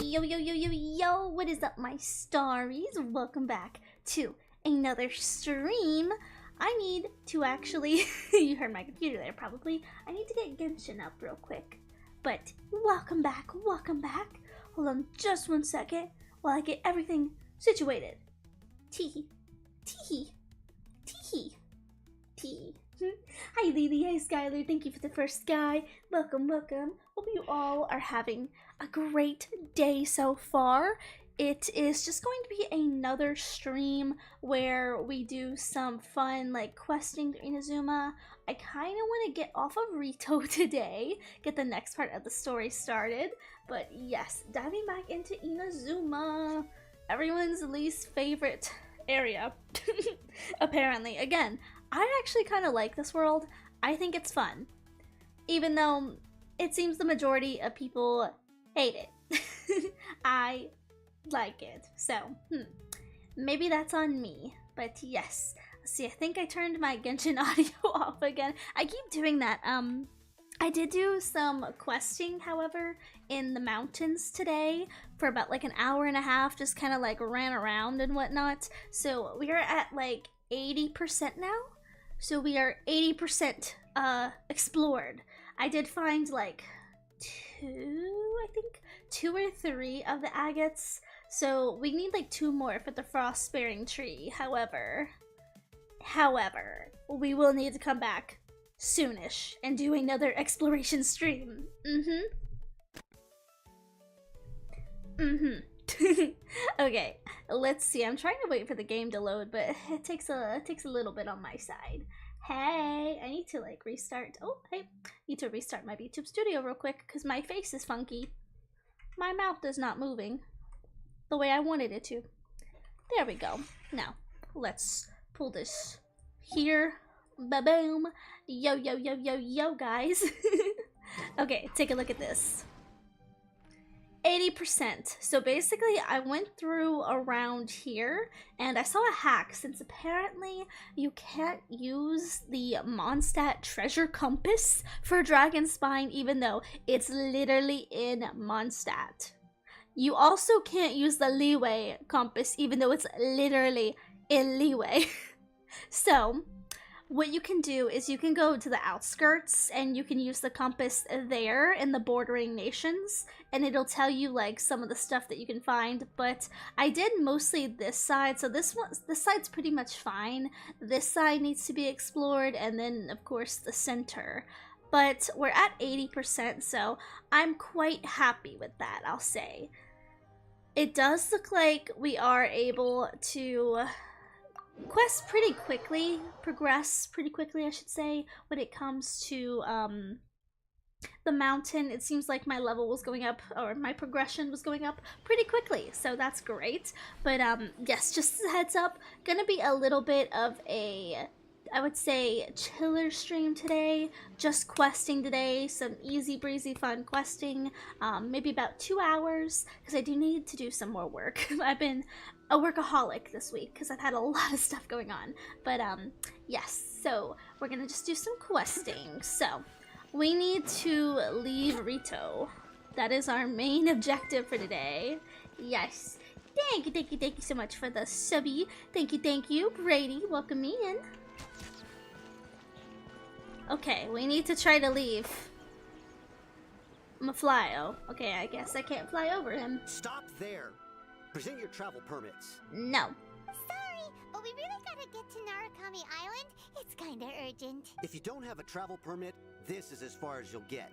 Yo, yo, yo, yo, yo, what is up, my starries? Welcome back to another stream. I need to actually, you heard my computer there probably. I need to get Genshin up real quick. But welcome back, welcome back. Hold on just 1 second while I get everything situated. Teehee, teehee, teehee, teehee. Hi Lily, hi Skylar, thank you for the first sky. Welcome, welcome. Hope you all are having a great day so far. It is just going to be another stream where we do some fun like questing through Inazuma. I kind of want to get off of Rito today, get the next part of the story started. But yes, diving back into Inazuma, everyone's least favorite area, apparently. Again, I actually kind of like this world. I think it's fun, even though it seems the majority of people hate it. I like it, so maybe that's on me. But yes, let's see, I think I turned my Genshin audio off again. I keep doing that. I did do some questing, however, in the mountains today for about like an hour and a half, just kind of like ran around and whatnot. So we are at like 80% now. So we are 80% explored. I did find like two or three of the agates. So we need like 2 more for the frost-bearing tree. However, we will need to come back soonish and do another exploration stream. Okay, let's see. I'm trying to wait for the game to load, but it takes a little bit on my side. Hey, I need to like restart. Oh, hey, need to restart my YouTube studio real quick because my face is funky. My mouth is not moving the way I wanted it to. There we go. Now, let's pull this here. Ba-boom. Yo, yo, yo, yo, yo, guys. Okay, take a look at this. 80%. So basically I went through around here and I saw a hack, since apparently you can't use the Mondstadt treasure compass for Dragon Spine even though it's literally in Mondstadt. You also can't use the Leeway compass even though it's literally in Leeway. So what you can do is you can go to the outskirts and you can use the compass there in the bordering nations and it'll tell you like some of the stuff that you can find. But I did mostly this side, so this side's pretty much fine. This side needs to be explored, and then of course the center. But we're at 80%, so I'm quite happy with that, I'll say. It does look like we are able to quest pretty quickly, progress pretty quickly, I should say, when it comes to the mountain. It seems like my level was going up, or my progression was going up pretty quickly, so that's great. But yes, just as a heads up, gonna be a little bit of a, I would say, chiller stream today. Just questing today, some easy breezy fun questing, maybe about 2 hours, because I do need to do some more work. I've been a workaholic this week because I've had a lot of stuff going on. But yes, so we're gonna just do some questing. So we need to leave Rito. That is our main objective for today. Yes. Thank you so much for the subby. Thank you. Brady, welcome me in. Okay, we need to try to leave Maflyo. Okay, I guess I can't fly over him. Stop there. Present your travel permits. No. Sorry, but we really gotta get to Narukami Island. It's kinda urgent. If you don't have a travel permit, this is as far as you'll get.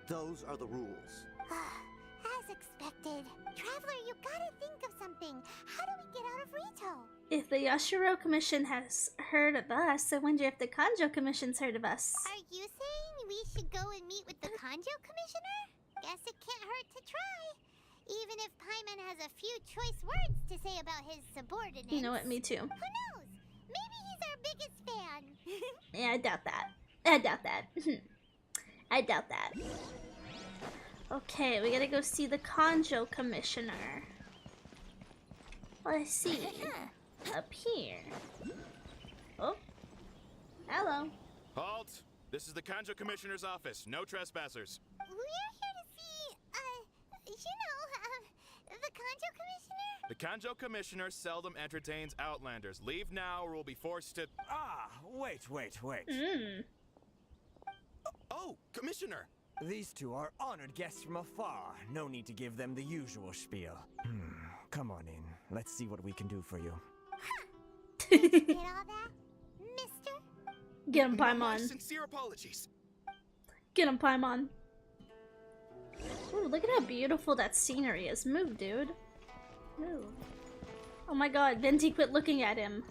Those are the rules. As expected. Traveler, you gotta think of something. How do we get out of Rito? If the Yashiro Commission has heard of us, I wonder if the Kanjo Commission's heard of us. Are you saying we should go and meet with the Kanjo Commissioner? Guess it can't hurt to try. Even if Paimon has a few choice words to say about his subordinates. You know what, me too. Who knows? Maybe he's our biggest fan. Yeah, I doubt that. I doubt that. I doubt that. Okay, we gotta go see the Kanjo Commissioner. Let's see. Up here. Oh. Hello. Halt! This is the Kanjo Commissioner's office. No trespassers. We're here to see, The Kanjo Commissioner seldom entertains Outlanders. Leave now or we'll be forced to... Ah, wait. Mm. Oh, Commissioner! These two are honored guests from afar. No need to give them the usual spiel. Come on in. Let's see what we can do for you. Get all that, mister? Get him, My Paimon. sincere apologies. Get him, Paimon. Ooh, look at how beautiful that scenery is. Move, dude. Move. Oh my god, Venti, quit looking at him.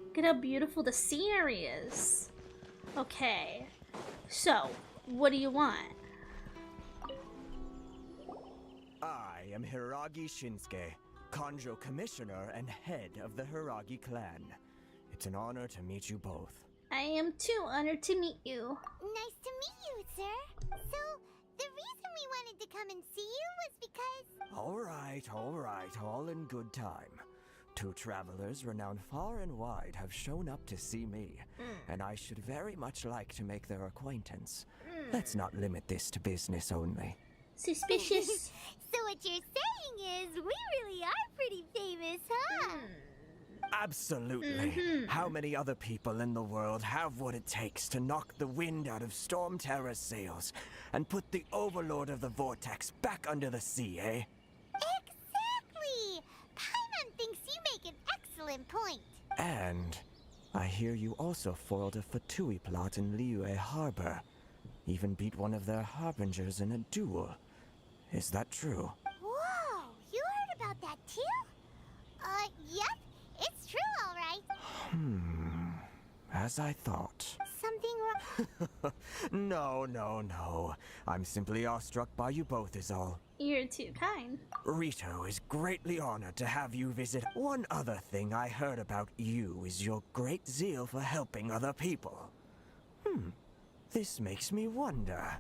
Look at how beautiful the scenery is. Okay. So, what do you want? I am Hiragi Shinsuke, Kanjo Commissioner and head of the Hiragi clan. It's an honor to meet you both. I am too honored to meet you. Nice to meet you, sir. So, the reason we wanted to come and see you was because... All right, all in good time. Two travelers renowned far and wide have shown up to see me, and I should very much like to make their acquaintance. Let's not limit this to business only. Suspicious. So what you're saying is, we really are pretty famous, huh? Absolutely. How many other people in the world have what it takes to knock the wind out of Storm Terror's sails and put the Overlord of the Vortex back under the sea, eh? Exactly! Paimon thinks you make an excellent point. And I hear you also foiled a Fatui plot in Liyue Harbor. Even beat one of their harbingers in a duel. Is that true? Whoa! You heard about that too? Yep. It's true, all right. As I thought. Something wrong? No. I'm simply awestruck by you both is all. You're too kind. Rito is greatly honored to have you visit. One other thing I heard about you is your great zeal for helping other people. This makes me wonder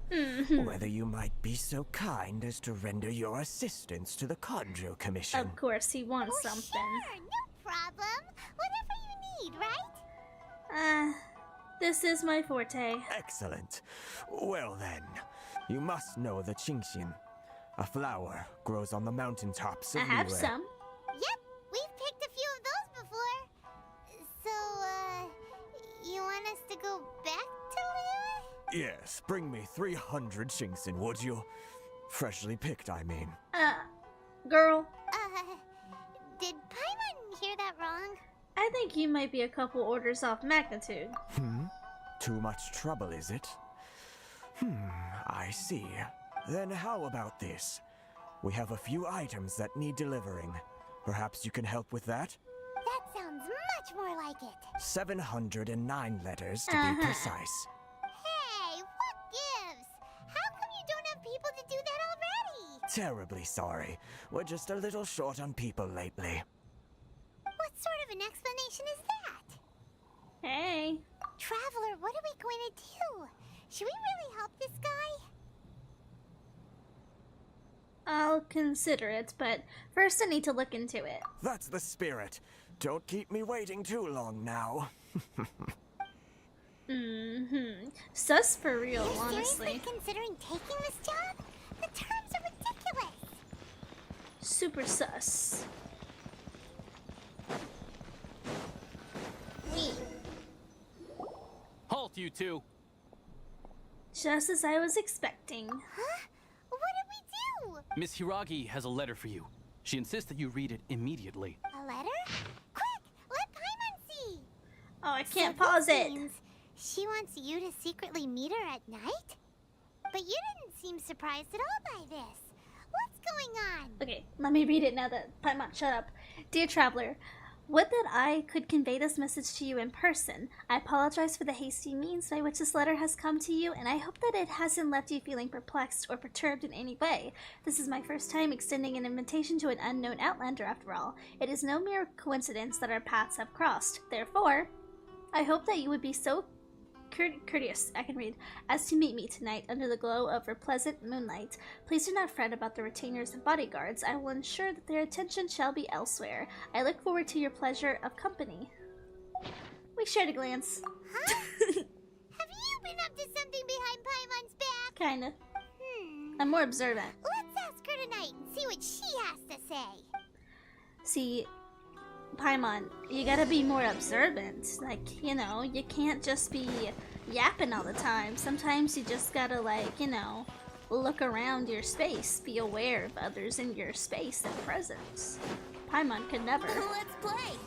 whether you might be so kind as to render your assistance to the Kanjo Commission. Of course, he wants Oh, something. sure, no problem. Whatever you need, right? This is my forte. Excellent. Well then, you must know the Genshin. A flower grows on the mountaintops of I have Liyue. some. Yep, we've picked a few of those before. So, you want us to go back to Liyue? Yes, bring me 300 Genshin, would you? Freshly picked, I mean. Girl, Did Paimon hear that wrong? I think you might be a couple orders off magnitude. Too much trouble, is it? I see. Then how about this? We have a few items that need delivering. Perhaps you can help with that? That sounds much more like it. 709 letters, to be precise. Hey, what gives? How come you don't have people to do that already? Terribly sorry. We're just a little short on people lately. What sort of an explanation is that? Hey. Traveler, what are we going to do? Should we really help this guy? I'll consider it, but first I need to look into it. That's the spirit. Don't keep me waiting too long now. Sus for real, You're honestly. seriously considering taking this job? The terms are ridiculous. Super sus. Halt, you two! Just as I was expecting. Huh? What did we do? Miss Hiragi has a letter for you. She insists that you read it immediately. A letter? Quick, let Paimon see. Oh, I can't So pause this it. means she wants you to secretly meet her at night? But you didn't seem surprised at all by this. What's going on? Okay, let me read it now that Paimon, shut up. Dear Traveler, would that I could convey this message to you in person. I apologize for the hasty means by which this letter has come to you, and I hope that it hasn't left you feeling perplexed or perturbed in any way. This is my first time extending an invitation to an unknown outlander, after all. It is no mere coincidence that our paths have crossed. Therefore, I hope that you would be so courteous, I can read, as to meet me tonight under the glow of a pleasant moonlight. Please do not fret about the retainers and bodyguards. I will ensure that their attention shall be elsewhere. I look forward to your pleasure of company. We shared a glance. Huh? Have you been up to something behind Paimon's back? Kinda. I'm more observant. Let's ask her tonight and see what she has to say. See, Paimon, you gotta be more observant. Like, you know, you can't just be yapping all the time. Sometimes you just gotta, like, you know, look around your space, be aware of others in your space and presence. Paimon could never. Let's play.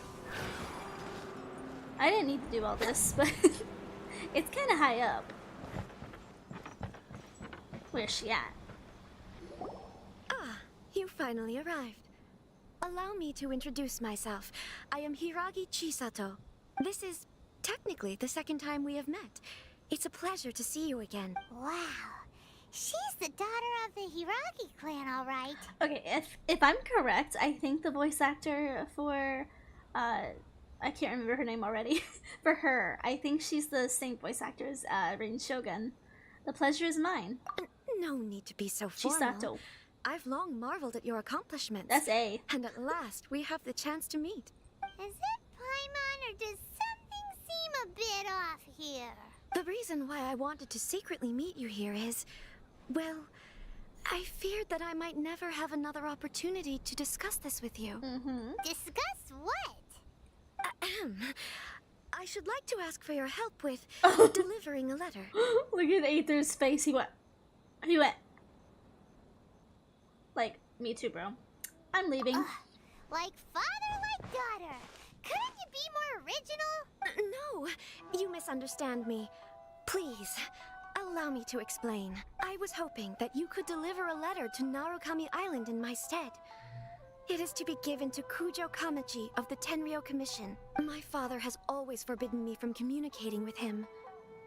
I didn't need to do all this, but it's kind of high up. Where's she at? Ah, you finally arrived. Allow me to introduce myself. I am Hiragi Chisato. This is technically the second time we have met. It's a pleasure to see you again. Wow. She's the daughter of the Hiragi clan, all right. Okay, if I'm correct, I think the voice actor for I can't remember her name already. For her, I think she's the same voice actor as Rain Shogun. The pleasure is mine. No need to be so formal. Chisato. I've long marveled at your accomplishments. That's A. And at last, we have the chance to meet. Is it Paimon, or does something seem a bit off here? The reason why I wanted to secretly meet you here is, well, I feared that I might never have another opportunity to discuss this with you. Discuss what? Ahem. I should like to ask for your help with delivering a letter. Look at Aether's face. He went. Like, me too, bro. I'm leaving. Like father, like daughter. Couldn't you be more original? No, you misunderstand me. Please, allow me to explain. I was hoping that you could deliver a letter to Narukami Island in my stead. It is to be given to Kujo Kamaji of the Tenryou Commission. My father has always forbidden me from communicating with him.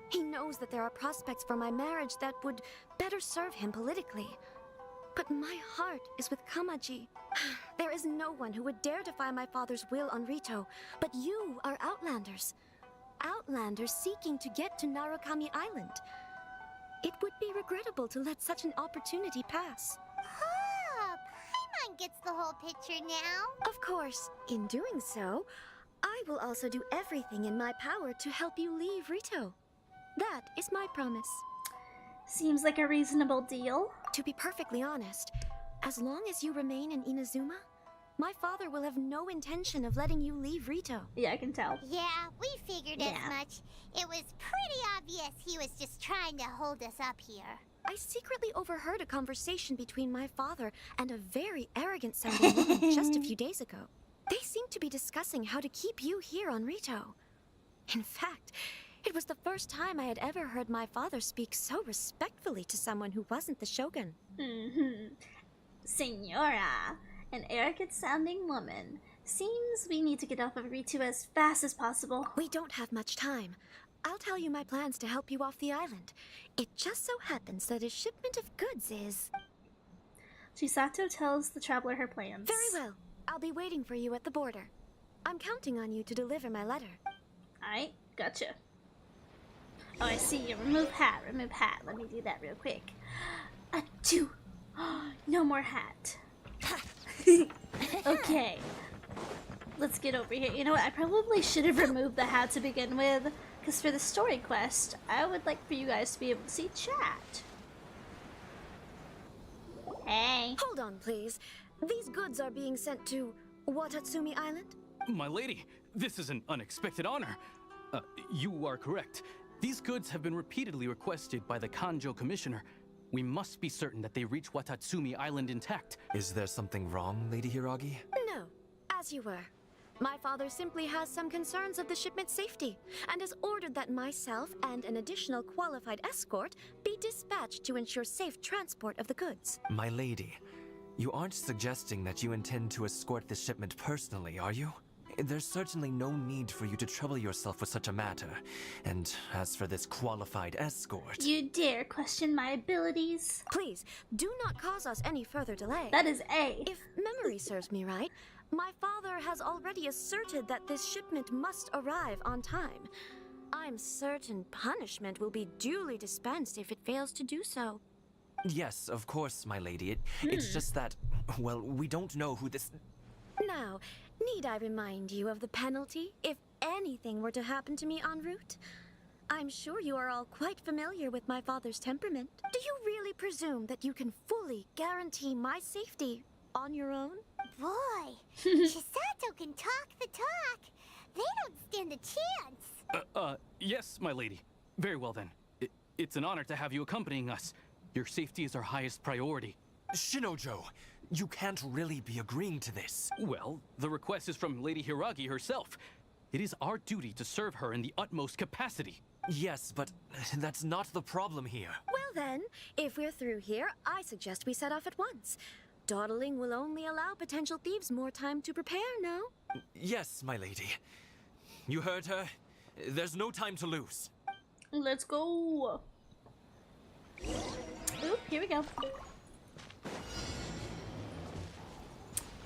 He knows that there are prospects for my marriage that would better serve him politically. But my heart is with Kamaji. There is no one who would dare defy my father's will on Rito, but you are Outlanders. Outlanders seeking to get to Narukami Island. It would be regrettable to let such an opportunity pass. Ah, Paimon gets the whole picture now. Of course, in doing so, I will also do everything in my power to help you leave Rito. That is my promise. Seems like a reasonable deal. To be perfectly honest, as long as you remain in Inazuma, my father will have no intention of letting you leave Rito. Yeah, I can tell. Yeah, we figured as much. It was pretty obvious he was just trying to hold us up here. I secretly overheard a conversation between my father and a very arrogant-sounding woman just a few days ago. They seemed to be discussing how to keep you here on Rito. In fact, it was the first time I had ever heard my father speak so respectfully to someone who wasn't the Shogun. Senora, an arrogant-sounding woman. Seems we need to get off of Rito as fast as possible. We don't have much time. I'll tell you my plans to help you off the island. It just so happens that a shipment of goods is... Chisato tells the traveler her plans. Very well. I'll be waiting for you at the border. I'm counting on you to deliver my letter. Alright, gotcha. Oh, I see you. Remove hat, remove hat. Let me do that real quick. Achoo! No more hat. Okay. Let's get over here. You know what? I probably should have removed the hat to begin with, because for the story quest, I would like for you guys to be able to see chat. Hey. Hold on, please. These goods are being sent to Watatsumi Island? My lady, this is an unexpected honor. You are correct. These goods have been repeatedly requested by the Kanjo Commissioner. We must be certain that they reach Watatsumi Island intact. Is there something wrong, Lady Hiragi? No, as you were. My father simply has some concerns of the shipment's safety, and has ordered that myself and an additional qualified escort be dispatched to ensure safe transport of the goods. My lady, you aren't suggesting that you intend to escort this shipment personally, are you? There's certainly no need for you to trouble yourself with such a matter. And as for this qualified escort... You dare question my abilities? Please, do not cause us any further delay. That is A. If memory serves me right, my father has already asserted that this shipment must arrive on time. I'm certain punishment will be duly dispensed if it fails to do so. Yes, of course, my lady. It's just that, well, we don't know who this... Now, need I remind you of the penalty if anything were to happen to me en route? I'm sure you are all quite familiar with my father's temperament. Do you really presume that you can fully guarantee my safety on your own? Boy, Chisato can talk the talk. They don't stand a chance. Yes, my lady. Very well then. It's an honor to have you accompanying us. Your safety is our highest priority. Shinojo, you can't really be agreeing to this. Well, the request is from Lady Hiragi herself. It is our duty to serve her in the utmost capacity. Yes, but that's not the problem here. Well then, if we're through here, I suggest we set off at once. Dawdling will only allow potential thieves more time to prepare, no? Yes, my lady. You heard her. There's no time to lose. Let's go. Oop, here we go.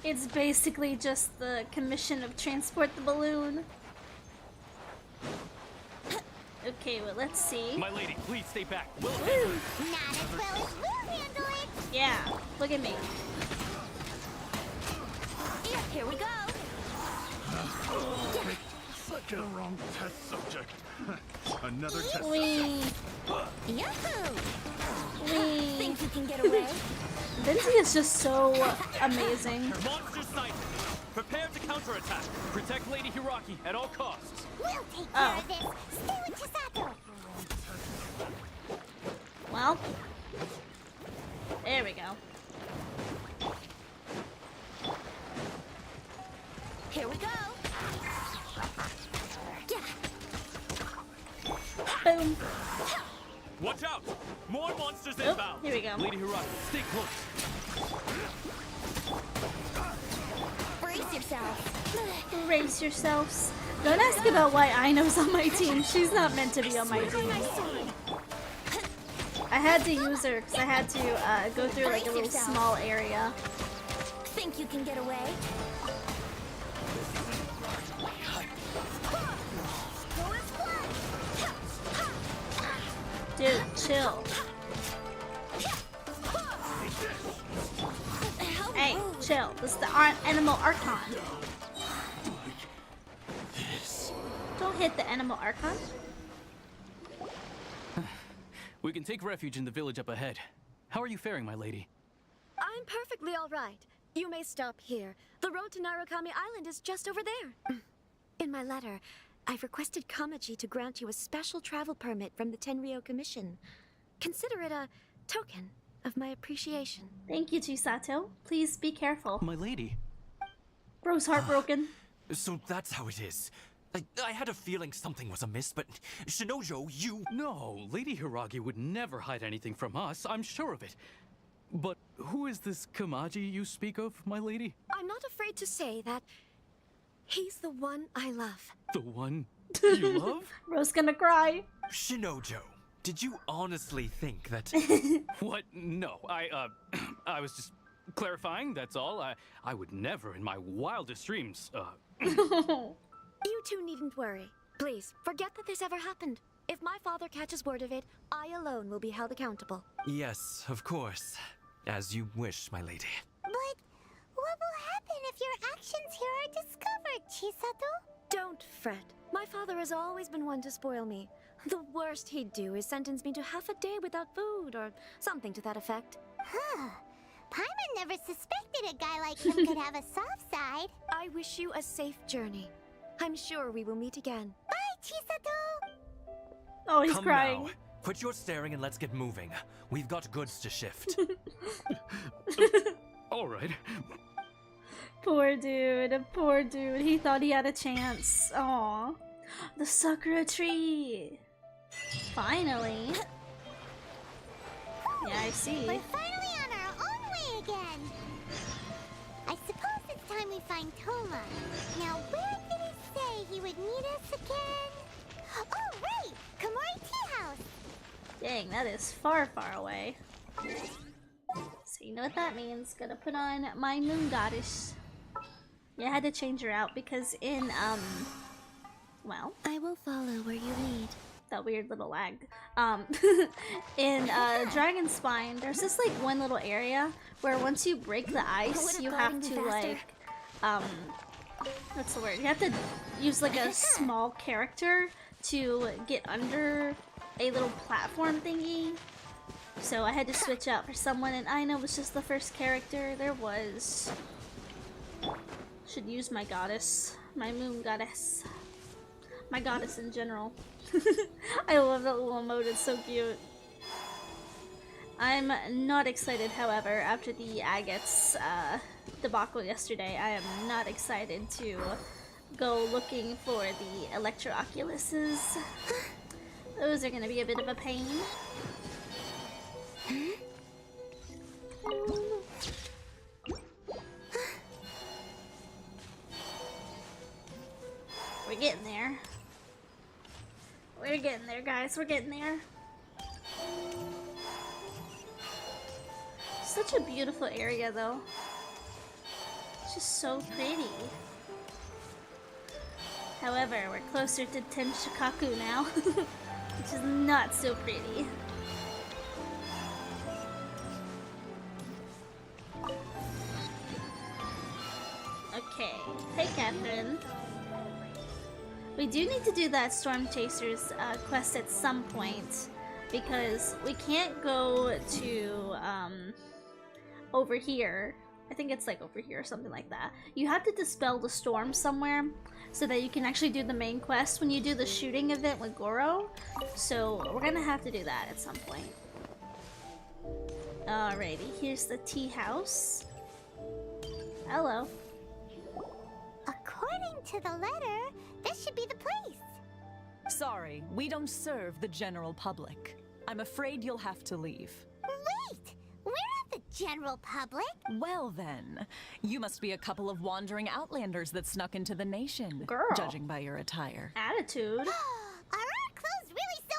It's basically just the commission of transport the balloon. Okay, well, let's see. My lady, please stay back. We'll Woo. Not as well as we'll handle it. Yeah, look at me. Here we go! Such a wrong test subject. Another test Wee. Yahoo! Wee. Think you can get away? Lindsay is just so amazing. Monster Sniper! Prepare to counterattack. Protect Lady Hiragi at all costs. We'll take care of this. Stay with Chisato. Well, there we go. Here we go! Boom. Watch out! More monsters Oh, inbound! here we go. Lady Hiragi, stay close. Brace yourself! Brace yourselves. Don't ask about why Aino's on my team. She's not meant to be on my team. I had to use her because I had to go through like a little small area. Think you can get away? Dude, chill. Hey, chill. This is the Animal Archon. Don't hit the Animal Archon. We can take refuge in the village up ahead. How are you faring, my lady? I'm perfectly all right. You may stop here. The road to Narukami Island is just over there. In my letter, I've requested Kamaji to grant you a special travel permit from the Tenryou Commission. Consider it a token of my appreciation. Thank you, Chisato. Please be careful. My lady. Bro's heartbroken. So that's how it is. I had a feeling something was amiss, but Shinojo, you... No, Lady Hiragi would never hide anything from us, I'm sure of it. But who is this Kamaji you speak of, my lady? I'm not afraid to say that he's the one I love. The one you love? Bro's gonna cry. Shinojo, did you honestly think that... What? No, I was just clarifying, that's all. I would never in my wildest dreams, You two needn't worry. Please, forget that this ever happened. If my father catches word of it, I alone will be held accountable. Yes, of course. As you wish, my lady. But what will happen if your actions here are discovered, Chisato? Don't fret. My father has always been one to spoil me. The worst he'd do is sentence me to half a day without food or something to that effect. Huh. Paimon never suspected a guy like him could have a soft side. I wish you a safe journey. I'm sure we will meet again. Bye, Chisato! Oh, he's Come crying. now. Quit your staring and let's get moving. We've got goods to shift. all right. Poor dude, poor dude. He thought he had a chance. Aw. The Sakura tree. Finally. Yeah, I see. We're finally on our own way again. I suppose it's time we find Toma. Now, where did he say he would meet us again? Oh, right! Komori Tea House! Dang, that is far, far away. So you know what that means. Gotta put on my moon goddess. Yeah, I had to change her out because in, well, I will follow where you lead. that weird little lag. In Dragon Spine, there's this like one little area where once you break the ice, you have to like, what's the word? You have to use like a small character to get under a little platform thingy. So I had to switch out for someone, and Aina was just the first character there was. Should use my goddess. My moon goddess. My goddess in general. I love that little emote, it's so cute. I'm not excited, however, after the agates debacle yesterday. I am not excited to go looking for the Electro Oculuses. Those are gonna be a bit of a pain. We're getting there. We're getting there, guys. We're getting there. Such a beautiful area, though. It's just so pretty. However, we're closer to Tenshikaku now, which is not so pretty. Okay. Hey, Catherine. We do need to do that Storm Chasers quest at some point, because we can't go to over here. I think it's like over here or something like that. You have to dispel the storm somewhere so that you can actually do the main quest when you do the shooting event with Goro. So we're gonna have to do that at some point. Alrighty, here's the tea house. Hello. According to the letter, this should be the place. Sorry, we don't serve the general public. I'm afraid you'll have to leave. Wait! We're not the general public. Well then, you must be a couple of wandering outlanders that snuck into the nation. Girl. Judging by your attire. Attitude. Are our clothes really so...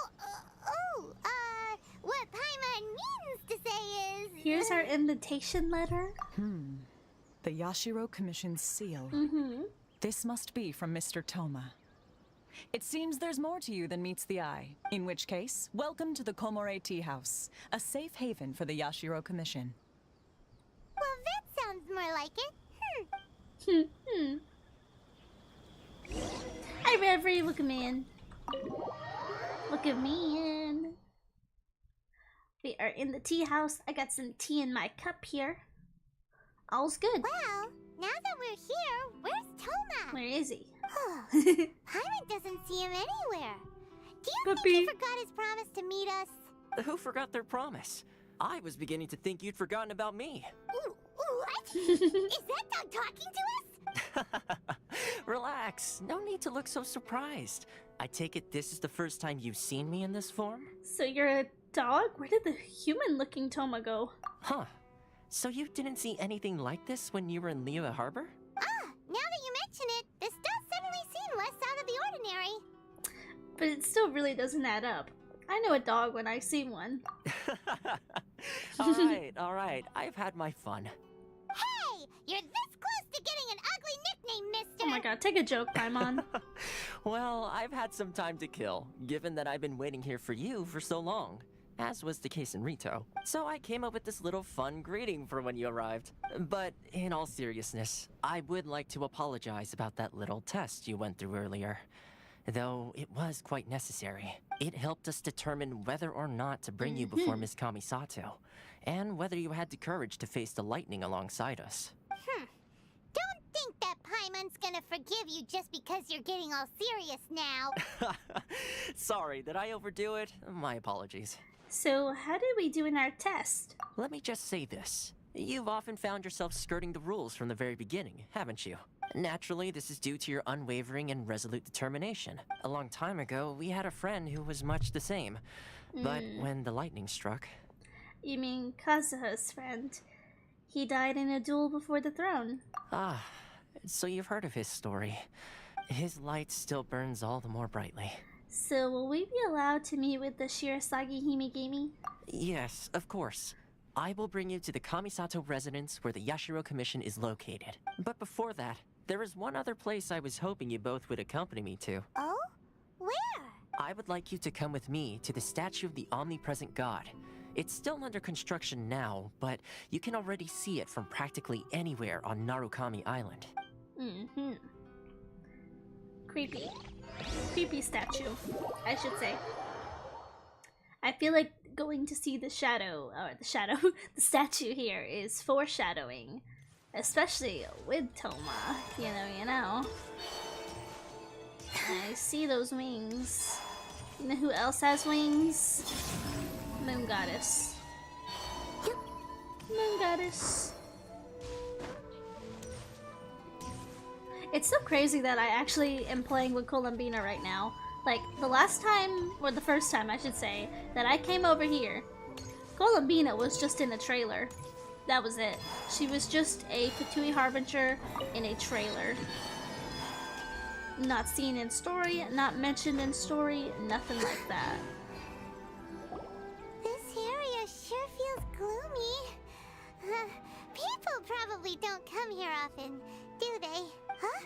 what Paimon means to say is... Here's our invitation letter. The Yashiro Commission's seal. This must be from Mr. Toma. It seems there's more to you than meets the eye. In which case, welcome to the Komore Tea House, a safe haven for the Yashiro Commission. Well, that sounds more like it. Hi, Reverie. Look at me in. Look at me in. We are in the tea house. I got some tea in my cup here. All's good. Well, now that we're here, where's Toma? Where is he? Paimon doesn't see him anywhere. Do you think he forgot his promise to meet us? Who forgot their promise? I was beginning to think you'd forgotten about me. Ooh, what? Is that dog talking to us? Relax. No need to look so surprised. I take it this is the first time you've seen me in this form? So you're a dog? Where did the human-looking Toma go? Huh. So you didn't see anything like this when you were in Liyue Harbor? Now that you mention it, this does suddenly seem less out of the ordinary. But it still really doesn't add up. I know a dog when I see one. Alright. I've had my fun. Hey! You're this close to getting an ugly nickname, mister! Oh my god, take a joke, Paimon. Well, I've had some time to kill, given that I've been waiting here for you for so long. As was the case in Rito. So I came up with this little fun greeting for when you arrived. But in all seriousness, I would like to apologize about that little test you went through earlier. Though it was quite necessary. It helped us determine whether or not to bring you before Miss Kamisato, and whether you had the courage to face the lightning alongside us. Don't think that Paimon's gonna forgive you just because you're getting all serious now. Sorry, did I overdo it? My apologies. So, how did we do in our test? Let me just say this. You've often found yourself skirting the rules from the very beginning, haven't you? Naturally, this is due to your unwavering and resolute determination. A long time ago, we had a friend who was much the same. But when the lightning struck... You mean Kazuha's friend? He died in a duel before the throne. Ah, so you've heard of his story. His light still burns all the more brightly. So, will we be allowed to meet with the Shirasagi Himegami? Yes, of course. I will bring you to the Kamisato residence where the Yashiro Commission is located. But before that, there is one other place I was hoping you both would accompany me to. Oh? Where? I would like you to come with me to the statue of the omnipresent god. It's still under construction now, but you can already see it from practically anywhere on Narukami Island. Creepy. Creepy statue, I should say. I feel like going to see the shadow, or the statue here is foreshadowing. Especially with Toma, you know. I see those wings. You know who else has wings? Moon Goddess. Moon Goddess. It's so crazy that I actually am playing with Columbina right now. Like, the last time, or the first time I should say, that I came over here, Columbina was just in a trailer. That was it. She was just a Fatui Harbinger in a trailer. Not seen in story, not mentioned in story, nothing like that. This area sure feels gloomy. People probably don't come here often, do they? Huh?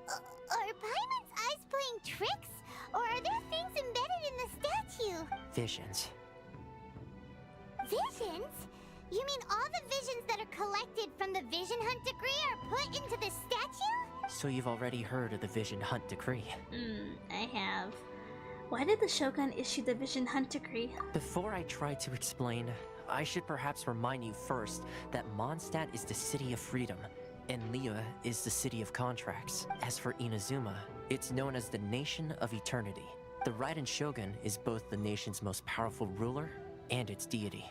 Are Paimon's eyes playing tricks? Or are there things embedded in the statue? Visions. Visions? You mean all the visions that are collected from the Vision Hunt Decree are put into this statue? So you've already heard of the Vision Hunt Decree? I have. Why did the Shogun issue the Vision Hunt Decree? Before I try to explain, I should perhaps remind you first that Mondstadt is the city of freedom, and Liyue is the city of contracts. As for Inazuma, it's known as the Nation of Eternity. The Raiden Shogun is both the nation's most powerful ruler and its deity.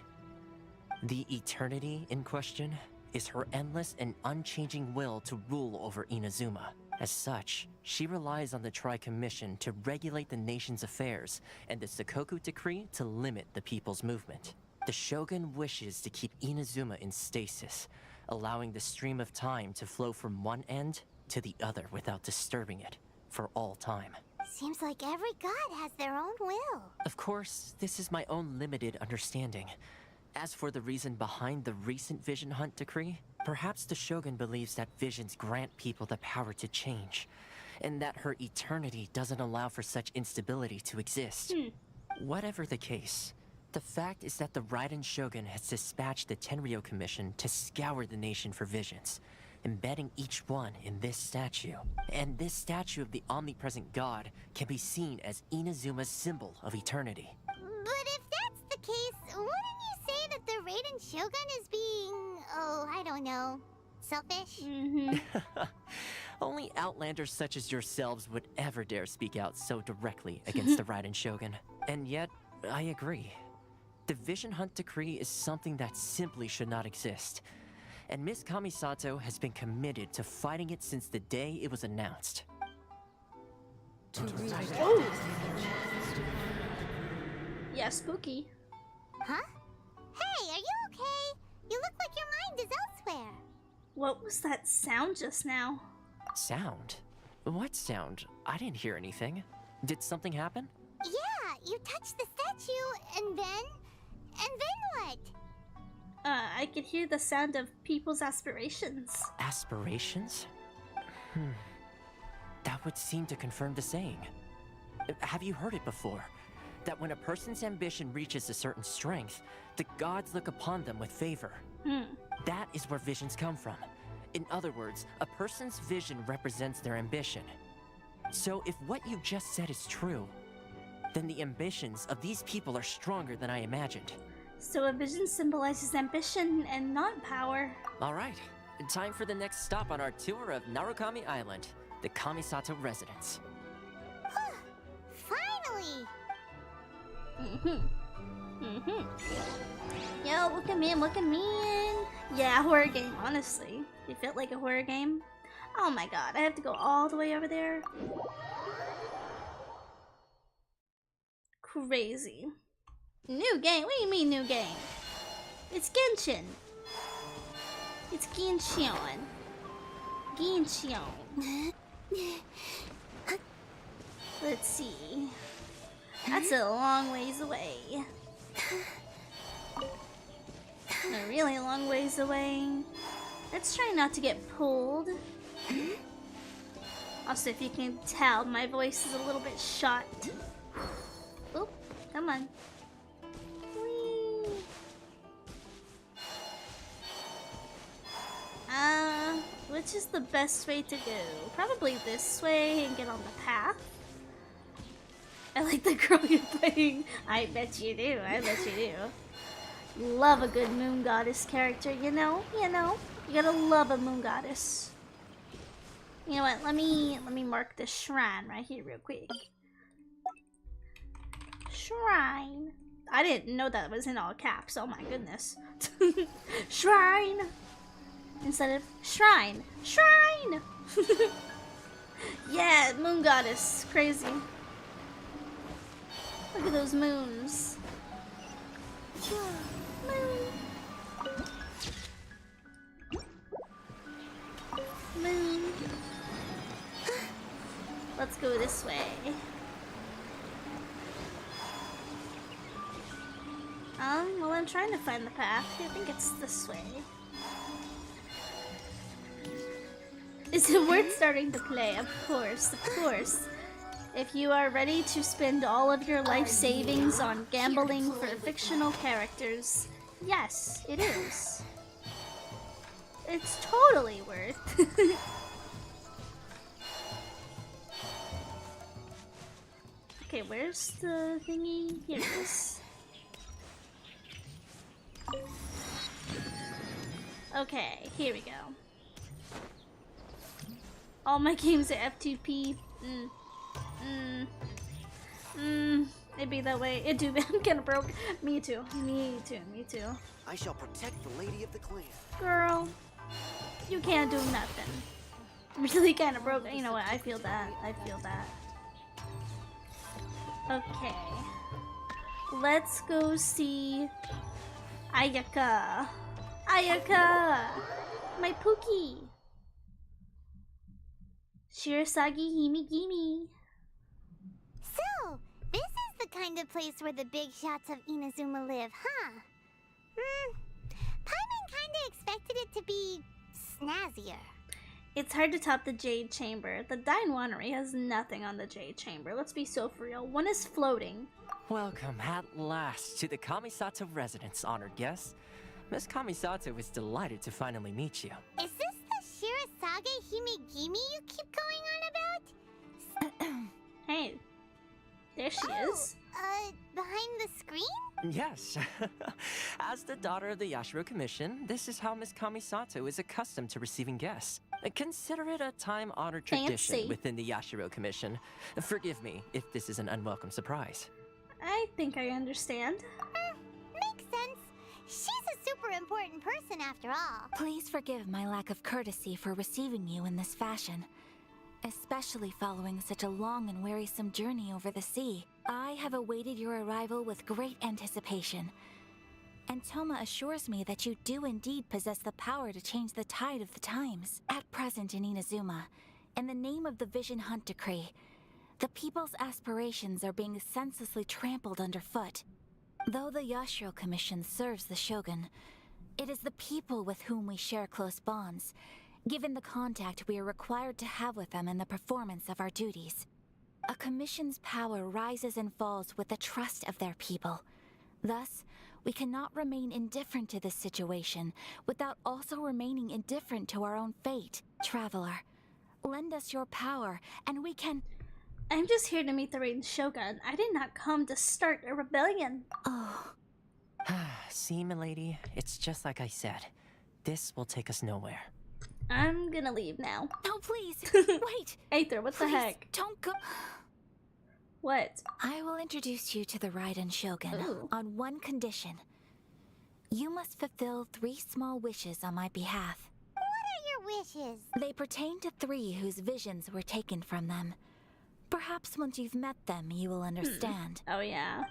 The Eternity in question is her endless and unchanging will to rule over Inazuma. As such, she relies on the Tri-Commission to regulate the nation's affairs and the Sakoku Decree to limit the people's movement. The Shogun wishes to keep Inazuma in stasis, allowing the stream of time to flow from one end to the other without disturbing it, for all time. Seems like every god has their own will. Of course, this is my own limited understanding. As for the reason behind the recent Vision Hunt Decree, perhaps the Shogun believes that visions grant people the power to change, and that her eternity doesn't allow for such instability to exist. Whatever the case, the fact is that the Raiden Shogun has dispatched the Tenryo Commission to scour the nation for visions, embedding each one in this statue. And this statue of the omnipresent god can be seen as Inazuma's symbol of eternity. But if that's the case, wouldn't you say that the Raiden Shogun is being, I don't know, selfish? Only outlanders such as yourselves would ever dare speak out so directly against the Raiden Shogun. And yet, I agree. The Vision Hunt Decree is something that simply should not exist. And Miss Kamisato has been committed to fighting it since the day it was announced. Yeah, spooky. Huh? Hey, are you okay? You look like your mind is elsewhere. What was that sound just now? Sound? What sound? I didn't hear anything. Did something happen? Yeah, you touched the statue, and then what? I could hear the sound of people's aspirations. Aspirations? That would seem to confirm the saying. Have you heard it before? That when a person's ambition reaches a certain strength, the gods look upon them with favor. That is where visions come from. In other words, a person's vision represents their ambition. So if what you just said is true, then the ambitions of these people are stronger than I imagined. So a vision symbolizes ambition and not power. Alright, time for the next stop on our tour of Narukami Island, the Kamisato residence. Finally! Yo, look at me, look at me. Yeah, horror game, honestly. It felt like a horror game. Oh my god, I have to go all the way over there. Crazy. New game? What do you mean new game? It's Genshin. It's Genshin. Genshin. Let's see. That's a long ways away. A really long ways away. Let's try not to get pulled. Also, if you can tell, my voice is a little bit shot. Oop, come on. Whee. Which is the best way to go? Probably this way and get on the path. I like the girl you're playing. I bet you do. I bet you do. Love a good moon goddess character, you know? You gotta love a moon goddess. You know what? Let me mark this shrine right here real quick. Shrine. I didn't know that was in all caps. Oh my goodness. Shrine instead of shrine. Shrine. Yeah, moon goddess. Crazy. Look at those moons. Moon. Moon. Let's go this way. Well, I'm trying to find the path. I think it's this way. Is it worth starting to play? Of course, of course. If you are ready to spend all of your life savings on gambling for fictional characters, yes, it is. It's totally worth. Okay, where's the thingy? Here it is. Okay, here we go. All my games are F2P. It'd be that way. It do. I'm kinda broke. Me too. Me too. Me too. I shall protect the lady of the clan. Girl, you can't do nothing. Really kinda broke. You know what? I feel that. I feel that. Okay. Let's go see Ayaka. Ayaka! My Pookie! Shirasagi Himigimi. So, this is the kind of place where the big shots of Inazuma live, huh? Paimon kinda expected it to be snazzier. It's hard to top the Jade Chamber. The Dine Winery has nothing on the Jade Chamber. Let's be so for real. One is floating. Welcome at last to the Kamisato residence, honored guests. Miss Kamisato is delighted to finally meet you. Is this the Shirasage Himigimi you keep going on about? Hey, there she is. Behind the screen? Yes. As the daughter of the Yashiro Commission, this is how Miss Kamisato is accustomed to receiving guests. Consider it a time-honored tradition Fancy. within the Yashiro Commission. Forgive me if this is an unwelcome surprise. I think I understand. Makes sense. She's a super important person after all. Please forgive my lack of courtesy for receiving you in this fashion, especially following such a long and wearisome journey over the sea. I have awaited your arrival with great anticipation, and Toma assures me that you do indeed possess the power to change the tide of the times. At present in Inazuma, in the name of the Vision Hunt Decree, the people's aspirations are being senselessly trampled underfoot. Though the Yashiro Commission serves the Shogun, it is the people with whom we share close bonds, given the contact we are required to have with them in the performance of our duties. A commission's power rises and falls with the trust of their people. Thus, we cannot remain indifferent to this situation without also remaining indifferent to our own fate. Traveler, lend us your power, and we can... I'm just here to meet the reigning Shogun. I did not come to start a rebellion. Oh. See, milady, it's just like I said. This will take us nowhere. I'm gonna leave now. No, please, wait! Aether, what the Please, heck? don't go... What? I will introduce you to the Raiden Shogun Ooh. on one condition. You must fulfill 3 small wishes on my behalf. What are your wishes? They pertain to 3 whose visions were taken from them. Perhaps once you've met them, you will understand. Oh, yeah.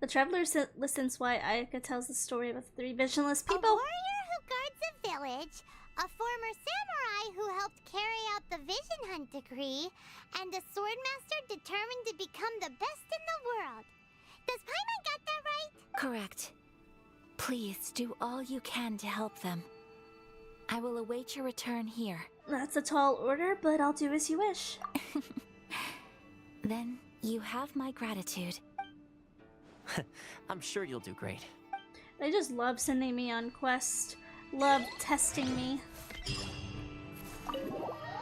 The traveler listens why Ayaka tells the story of the 3 visionless people. A warrior who guards a village, a former samurai who helped carry out the Vision Hunt Decree, and a swordmaster determined to become the best in the world. Does Paimon got that right? Correct. Please do all you can to help them. I will await your return here. That's a tall order, but I'll do as you wish. Then you have my gratitude. I'm sure you'll do great. They just love sending me on quests. Love testing me.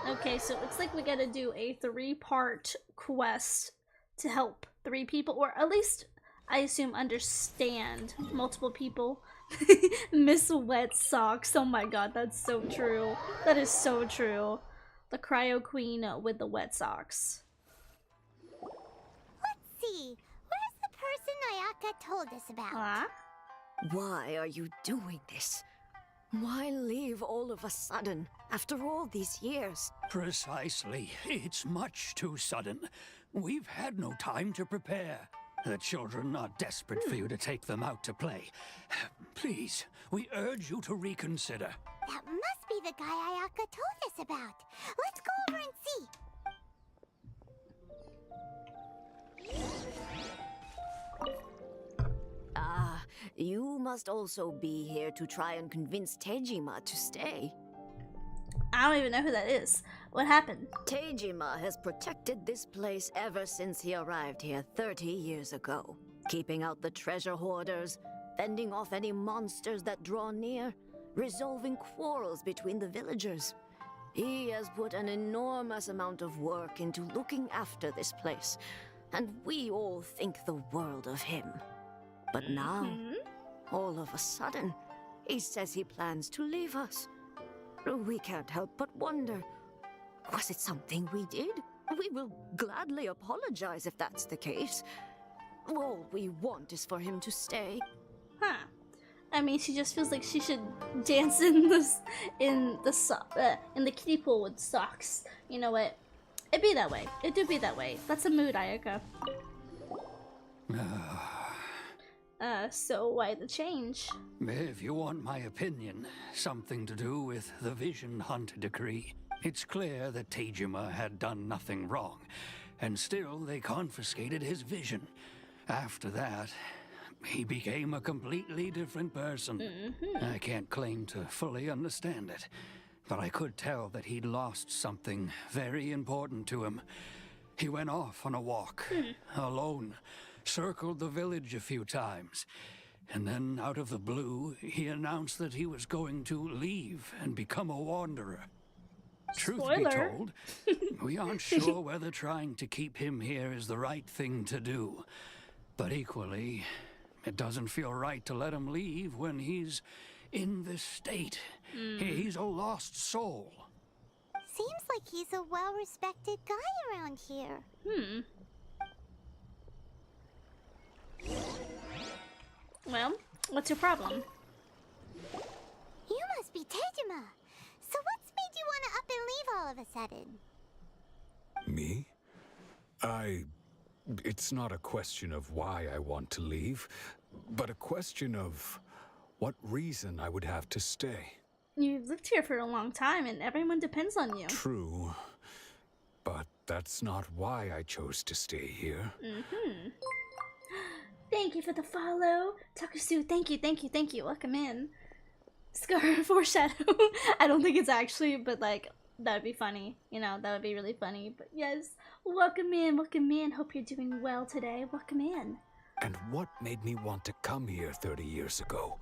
Okay, so it looks like we gotta do a 3-part quest to help 3 people, or at least I assume understand multiple people. Miss Wet Socks. Oh my god, that's so true. That is so true. The Cryo Queen with the wet socks. Let's see. Where's the person Ayaka told us about? Huh? Why are you doing this? Why leave all of a sudden, after all these years? Precisely. It's much too sudden. We've had no time to prepare. The children are desperate for you to take them out to play. Please, we urge you to reconsider. That must be the guy Ayaka told us about. Let's go over and see. Ah, you must also be here to try and convince Tejima to stay. I don't even know who that is. What happened? Tejima has protected this place ever since he arrived here 30 years ago. Keeping out the treasure hoarders, fending off any monsters that draw near, resolving quarrels between the villagers. He has put an enormous amount of work into looking after this place, and we all think the world of him. But now, all of a sudden, he says he plans to leave us. We can't help but wonder, was it something we did? We will gladly apologize if that's the case. All we want is for him to stay. Huh. I mean, she just feels like she should dance in the kiddie pool with socks. You know what? It be that way. It do be that way. That's a mood, Ayaka. So why the change? If you want my opinion, something to do with the Vision Hunt decree. It's clear that Tejima had done nothing wrong, and still they confiscated his vision. After that, he became a completely different person. I can't claim to fully understand it, but I could tell that he'd lost something very important to him. He went off on a walk, alone, circled the village a few times, and then out of the blue, he announced that he was going to leave and become a wanderer. Truth be told, we aren't sure whether trying to keep him here is the right thing to do. But equally, it doesn't feel right to let him leave when he's in this state. He's a lost soul. Seems like he's a well-respected guy around here. Well, what's your problem? You must be Tejima. So what's made you want to up and leave all of a sudden? Me? It's not a question of why I want to leave, but a question of what reason I would have to stay. You've lived here for a long time and everyone depends on you. True, but that's not why I chose to stay here. Thank you for the follow. Takusu, thank you. Welcome in. Scar foreshadow. I don't think it's actually, but like, that'd be funny. You know, that would be really funny. But yes, welcome in. Hope you're doing well today. Welcome in. And what made me want to come here 30 years ago?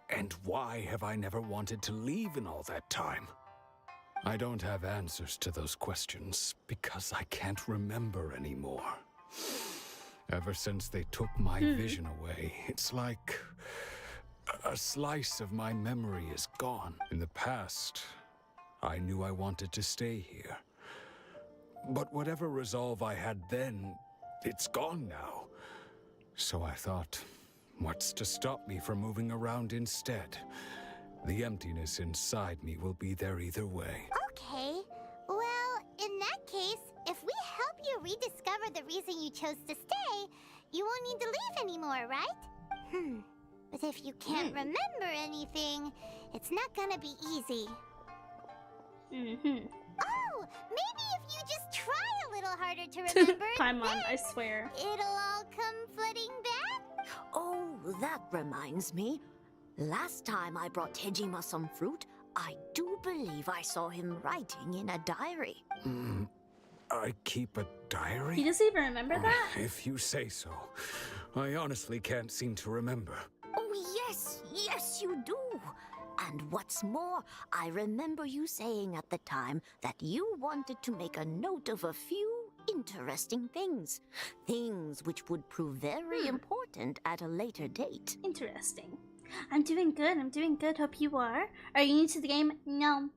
And why have I never wanted to leave in all that time? I don't have answers to those questions because I can't remember anymore. Ever since they took my vision away, it's like a slice of my memory is gone. In the past, I knew I wanted to stay here. But whatever resolve I had then, it's gone now. So I thought, what's to stop me from moving around instead? The emptiness inside me will be there either way. Okay. Well, in that case, if we help you rediscover the reason you chose to stay, you won't need to leave anymore, right? But if you can't remember anything, it's not gonna be easy. Oh, maybe if you just try a little harder to remember, Paimon, I swear. it'll all come flooding back. Oh, that reminds me. Last time I brought Tejima some fruit, I do believe I saw him writing in a diary. I keep a diary? He doesn't even remember that? If you say so. I honestly can't seem to remember. Oh, yes, you do. And what's more, I remember you saying at the time that you wanted to make a note of a few interesting things. Things which would prove very important at a later date. Interesting. I'm doing good. I'm doing good. Hope you are. Are you new to the game? No.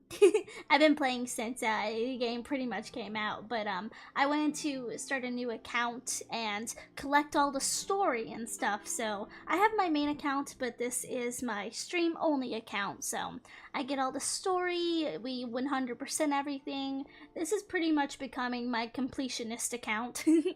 I've been playing since the game pretty much came out. But I wanted to start a new account and collect all the story and stuff. So I have my main account, but this is my stream only account. So I get all the story. We 100% everything. This is pretty much becoming my completionist account. Perfect!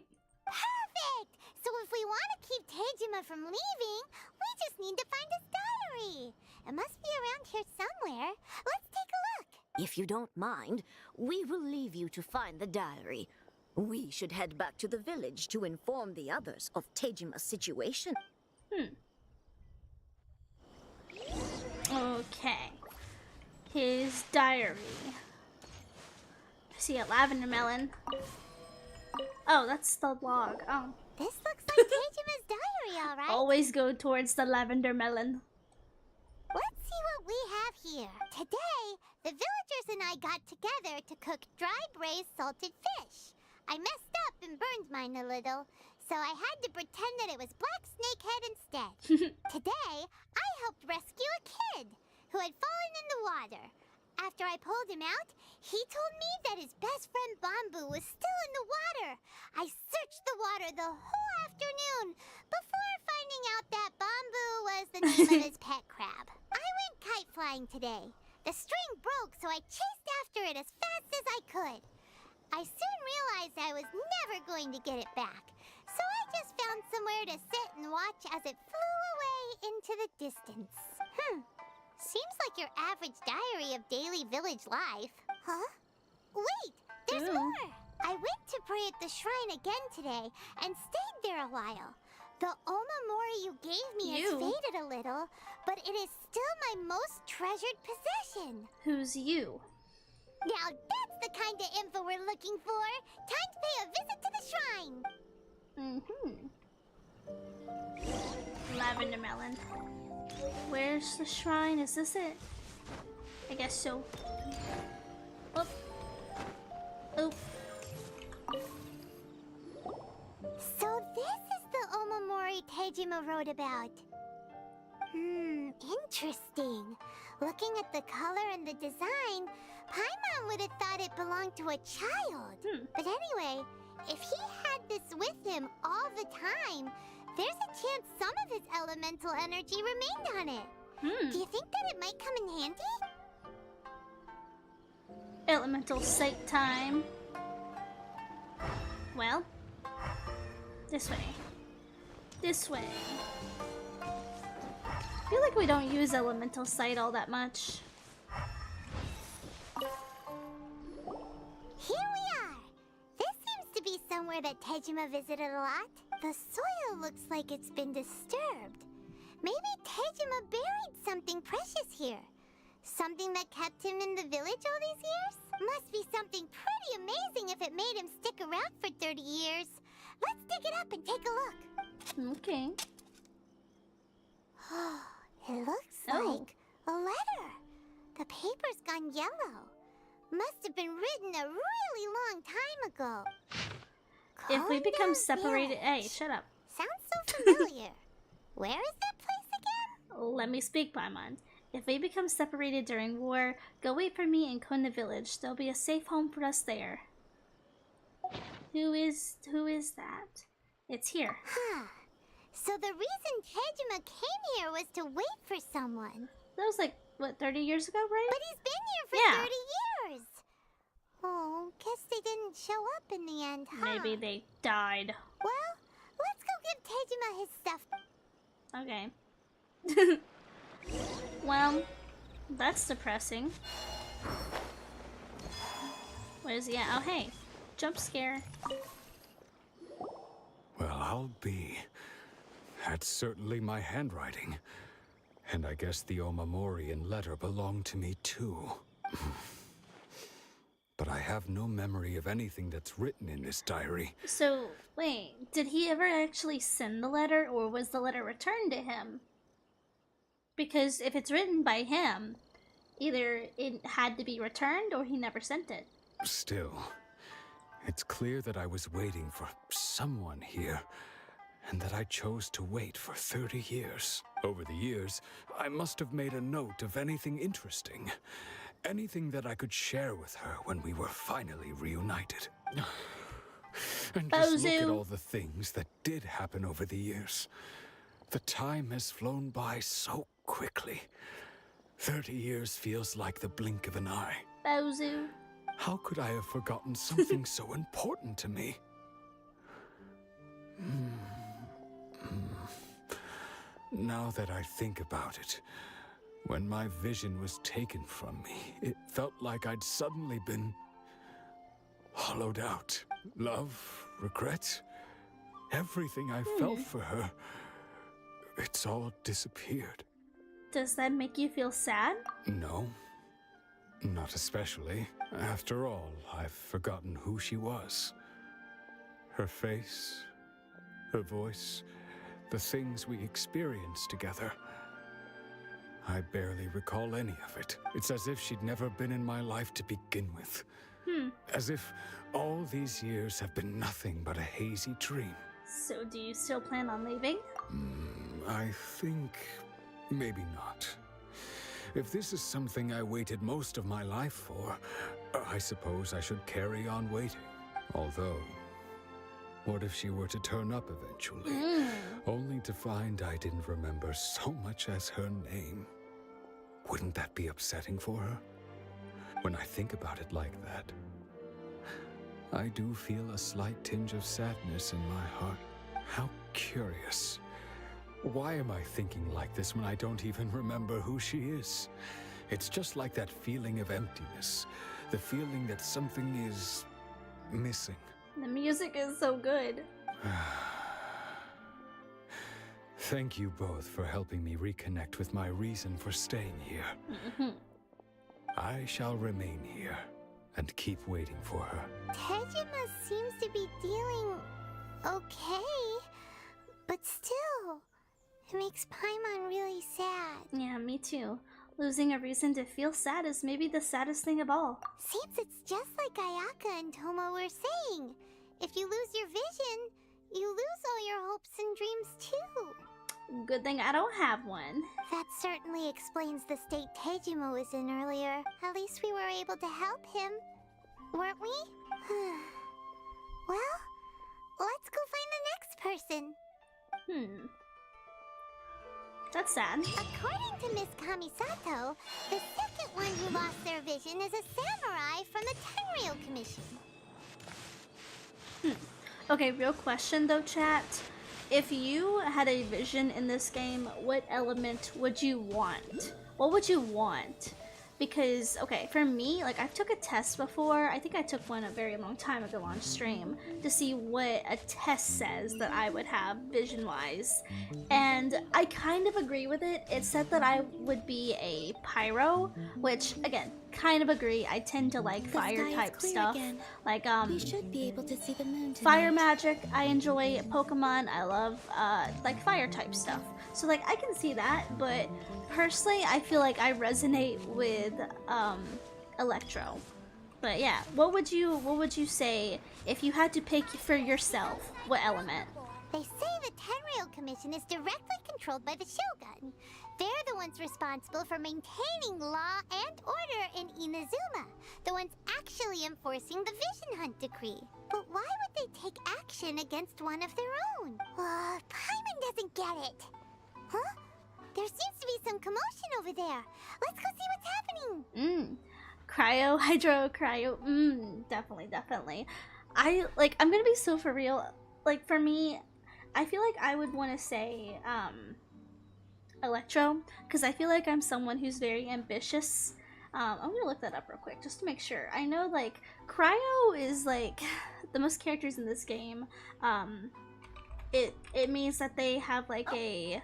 So if we want to keep Tejima from leaving, we just need to find his diary. It must be around here somewhere. Let's take a look. If you don't mind, we will leave you to find the diary. We should head back to the village to inform the others of Tejima's situation. Okay. His diary. I see a lavender melon. Oh, that's the log. Oh. This looks like Tejima's diary, alright? Always go towards the lavender melon. Let's see what we have here. Today, the villagers and I got together to cook dry braised salted fish. I messed up and burned mine a little, so I had to pretend that it was black snakehead instead. Today, I helped rescue a kid who had fallen in the water. After I pulled him out, he told me that his best friend Bamboo was still in the water. I searched the water the whole afternoon before finding out that Bamboo was the name of his pet crab. I went kite flying today. The string broke, so I chased after it as fast as I could. I soon realized I was never going to get it back, so I just found somewhere to sit and watch as it flew away into the distance. Seems like your average diary of daily village life. Huh? Wait, there's more! I went to pray at the shrine again today and stayed there a while. The Omamori you gave me has faded a little, but it is still my most treasured possession. Who's you? Now that's the kind of info we're looking for. Time to pay a visit to the shrine. Lavender melon. Where's the shrine? Is this it? I guess so. Oh. Oh. So this is the Omamori Tejima wrote about. Interesting. Looking at the color and the design, Paimon would have thought it belonged to a child. But anyway, if he had this with him all the time, there's a chance some of his elemental energy remained on it. Do you think that it might come in handy? Elemental sight time. Well, this way. This way. I feel like we don't use elemental sight all that much. Here we are! This seems to be somewhere that Tejima visited a lot. The soil looks like it's been disturbed. Maybe Tejima buried something precious here. Something that kept him in the village all these years? Must be something pretty amazing if it made him stick around for 30 years. Let's dig it up and take a look. Okay. It looks like a letter. The paper's gone yellow. Must have been written a really long time ago. If we become separated... Hey, shut up. Sounds so familiar. Where is that place again? Let me speak, Paimon. If we become separated during war, go wait for me in Kona village. There'll be a safe home for us there. Who is that? It's here. So the reason Tejima came here was to wait for someone. That was like, what, 30 years ago, right? But he's been here for 30 years. Oh, guess they didn't show up in the end, huh? Maybe they died. Well, let's go give Tejima his stuff. Okay. Well, that's depressing. Where is he at? Oh, hey. Jump scare. Well, I'll be. That's certainly my handwriting. And I guess the Omamorian letter belonged to me too. But I have no memory of anything that's written in this diary. So, wait, did he ever actually send the letter, or was the letter returned to him? Because if it's written by him, either it had to be returned or he never sent it. Still, It's clear that I was waiting for someone here, and that I chose to wait for 30 years. Over the years, I must have made a note of anything interesting. Anything that I could share with her when we were finally reunited. And just look at all the things that did happen over the years. The time has flown by so quickly. 30 years feels like the blink of an eye. Bozu. How could I have forgotten something so important to me? Now that I think about it, when my vision was taken from me, it felt like I'd suddenly been hollowed out. Love, regret, everything I felt for her, it's all disappeared. Does that make you feel sad? No, not especially. After all, I've forgotten who she was. Her face, her voice, the things we experienced together. I barely recall any of it. It's as if she'd never been in my life to begin with. As if all these years have been nothing but a hazy dream. So do you still plan on leaving? I think maybe not. If this is something I waited most of my life for, I suppose I should carry on waiting. Although, what if she were to turn up eventually, only to find I didn't remember so much as her name? Wouldn't that be upsetting for her? When I think about it like that, I do feel a slight tinge of sadness in my heart. How curious. Why am I thinking like this when I don't even remember who she is? It's just like that feeling of emptiness, the feeling that something is missing. The music is so good. Thank you both for helping me reconnect with my reason for staying here. I shall remain here and keep waiting for her. Tejima seems to be dealing okay, but still, it makes Paimon really sad. Yeah, me too. Losing a reason to feel sad is maybe the saddest thing of all. Seems it's just like Ayaka and Toma were saying. If you lose your vision, you lose all your hopes and dreams too. Good thing I don't have one. That certainly explains the state Tejima was in earlier. At least we were able to help him, weren't we? Well, let's go find the next person. That's sad. According to Miss Kamisato, the second one who lost their vision is a samurai from the Tenryou Commission. Okay, real question though, chat. If you had a vision in this game, what element would you want? What would you want? Because, okay, for me, like, I've took a test before. I think I took one a very long time ago on stream to see what a test says that I would have vision-wise. And I kind of agree with it. It said that I would be a pyro, which, again, kind of agree. I tend to like fire-type stuff. Again. Like, we should be able to see the moon tonight. Fire magic, I enjoy Pokemon. I love, like, fire-type stuff. So, like, I can see that, but personally, I feel like I resonate with Electro. But yeah, what would you say if you had to pick for yourself? What element? They say the Tenryou Commission is directly controlled by the Shogun. They're the ones responsible for maintaining law and order in Inazuma. The ones actually enforcing the Vision Hunt decree. But why would they take action against one of their own? Paimon doesn't get it. Huh? There seems to be some commotion over there. Let's go see what's happening. Cryo, hydro, cryo. Definitely. I'm gonna be so for real. Like, for me, I feel like I would want to say, Electro, because I feel like I'm someone who's very ambitious. I'm gonna look that up real quick, just to make sure. I know, like, Cryo is, like, the most characters in this game. It means that they have, like, a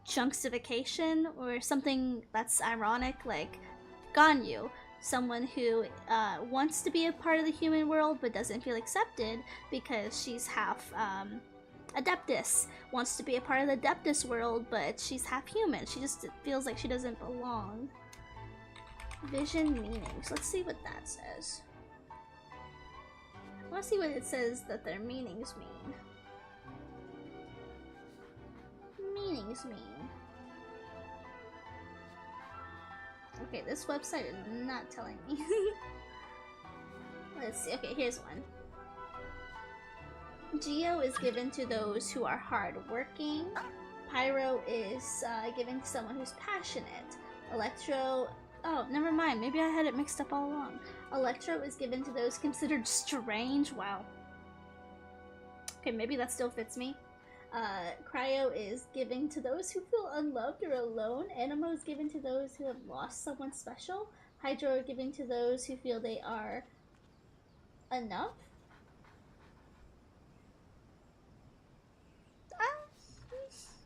chunksification or something that's ironic, like Ganyu, someone who wants to be a part of the human world but doesn't feel accepted because she's half Adeptus, wants to be a part of the Adeptus world but she's half human. She just feels like she doesn't belong. Vision meanings. Let's see what that says. Let's see what it says that their meanings mean. Meanings mean. Okay, this website is not telling me. Let's see. Okay, here's one. Geo is given to those who are hardworking. Pyro is given to someone who's passionate. Electro... Oh, never mind. Maybe I had it mixed up all along. Electro is given to those considered strange. Wow. Okay, maybe that still fits me. Cryo is given to those who feel unloved or alone. Animo is given to those who have lost someone special. Hydro are given to those who feel they are enough.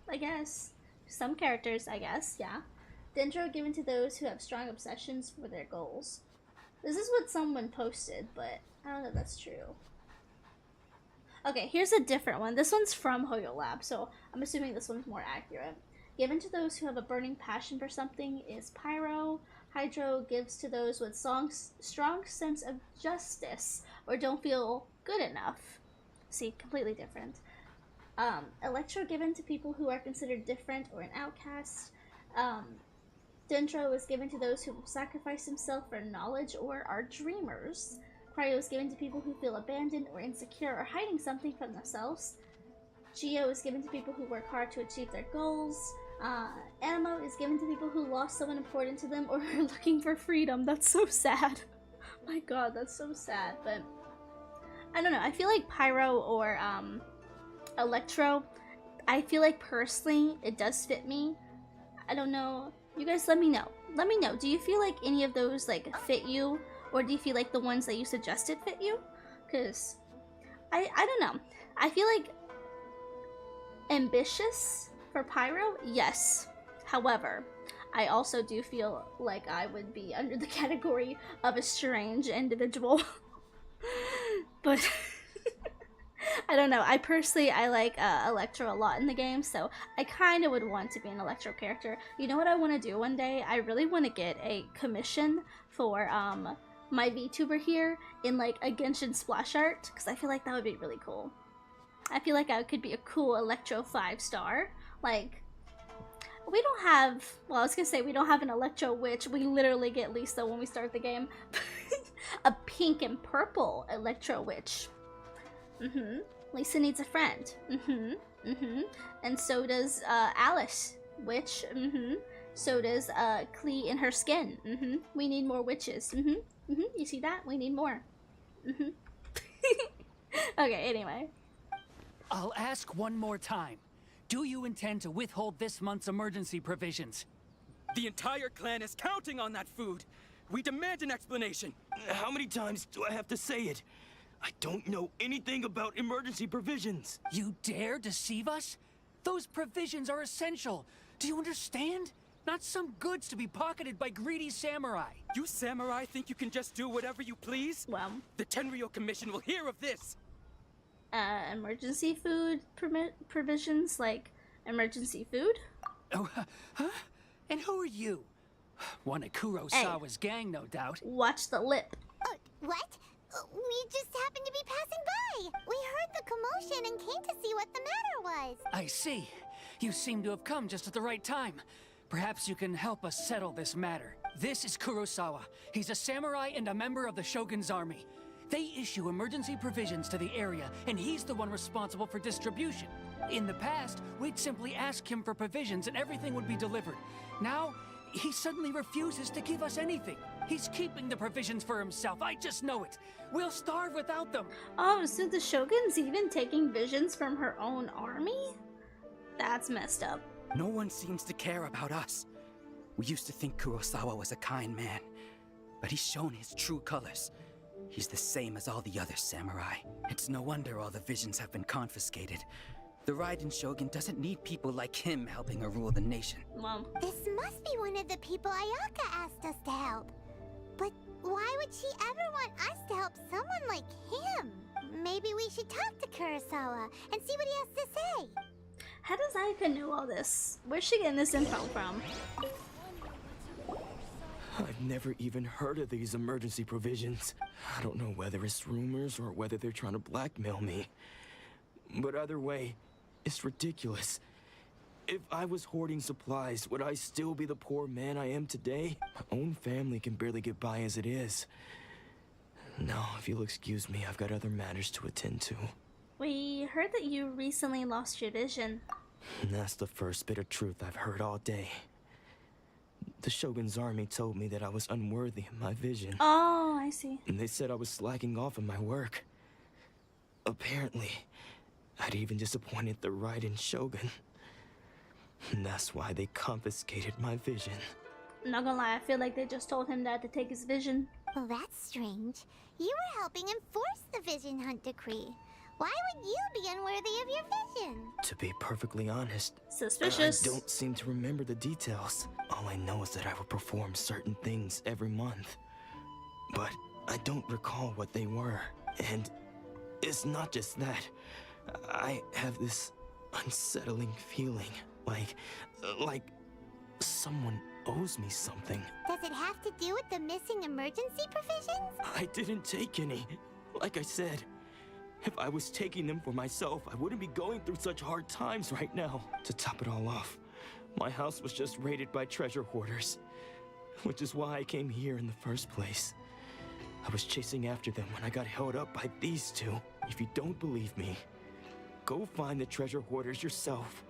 I guess. Some characters, I guess, yeah. Dendro given to those who have strong obsessions for their goals. This is what someone posted, but I don't know if that's true. Okay, here's a different one. This one's from Hoyo Lab, so I'm assuming this one's more accurate. Given to those who have a burning passion for something is Pyro. Hydro gives to those with strong sense of justice or don't feel good enough. See, completely different. Electro given to people who are considered different or an outcast. Dendro is given to those who sacrifice themselves for knowledge or are dreamers. Cryo is given to people who feel abandoned or insecure or hiding something from themselves. Geo is given to people who work hard to achieve their goals. Animo is given to people who lost someone important to them or are looking for freedom. That's so sad. My god, that's so sad. But I don't know. I feel like Pyro or Electro, I feel like personally it does fit me. I don't know. You guys let me know. Let me know. Do you feel like any of those like fit you? Or do you feel like the ones that you suggested fit you? Because I don't know. I feel like ambitious for Pyro, yes. However, I also do feel like I would be under the category of a strange individual. But I don't know. I personally, I like Electro a lot in the game, so I kind of would want to be an Electro character. You know what I want to do one day? I really want to get a commission for my VTuber here in like a Genshin splash art, because I feel like that would be really cool. I feel like I could be a cool Electro 5-star. Like, we don't have, well, I was gonna say we don't have an Electro Witch. We literally get Lisa when we start the game. A pink and purple Electro Witch. Lisa needs a friend. And so does Alice, witch. So does Klee in her skin. We need more witches. You see that? We need more. Okay, anyway. I'll ask one more time. Do you intend to withhold this month's emergency provisions? The entire clan is counting on that food. We demand an explanation. How many times do I have to say it? I don't know anything about emergency provisions. You dare deceive us? Those provisions are essential. Do you understand? Not some goods to be pocketed by greedy samurai. You samurai think you can just do whatever you please? Well, the Tenryou Commission will hear of this. Emergency food provisions, like emergency food? Oh, huh? And who are you? One of Kurosawa's gang, no doubt. Watch the lip. What? We just happened to be passing by. We heard the commotion and came to see what the matter was. I see. You seem to have come just at the right time. Perhaps you can help us settle this matter. This is Kurosawa. He's a samurai and a member of the Shogun's army. They issue emergency provisions to the area, and he's the one responsible for distribution. In the past, we'd simply ask him for provisions and everything would be delivered. Now, he suddenly refuses to give us anything. He's keeping the provisions for himself. I just know it. We'll starve without them. Oh, so the Shogun's even taking visions from her own army? That's messed up. No one seems to care about us. We used to think Kurosawa was a kind man, but he's shown his true colors. He's the same as all the other samurai. It's no wonder all the visions have been confiscated. The Raiden Shogun doesn't need people like him helping her rule the nation. Mom. This must be one of the people Ayaka asked us to help. But why would she ever want us to help someone like him? Maybe we should talk to Kurosawa and see what he has to say. How does Ayaka know all this? Where's she getting this info from? I've never even heard of these emergency provisions. I don't know whether it's rumors or whether they're trying to blackmail me. But either way, it's ridiculous. If I was hoarding supplies, would I still be the poor man I am today? My own family can barely get by as it is. Now, if you'll excuse me, I've got other matters to attend to. We heard that you recently lost your vision. That's the first bit of truth I've heard all day. The Shogun's army told me that I was unworthy of my vision. Oh, I see. And they said I was slacking off in my work. Apparently, I'd even disappointed the Raiden Shogun. And that's why they confiscated my vision. Not gonna lie, I feel like they just told him that to take his vision. Well, that's strange. You were helping enforce the Vision Hunt Decree. Why would you be unworthy of your vision? To be perfectly honest, suspicious. I don't seem to remember the details. All I know is that I would perform certain things every month. But I don't recall what they were. And it's not just that. I have this unsettling feeling, like someone owes me something. Does it have to do with the missing emergency provisions? I didn't take any. Like I said, if I was taking them for myself, I wouldn't be going through such hard times right now. To top it all off, my house was just raided by treasure hoarders, which is why I came here in the first place. I was chasing after them when I got held up by these two. If you don't believe me, go find the treasure hoarders yourself.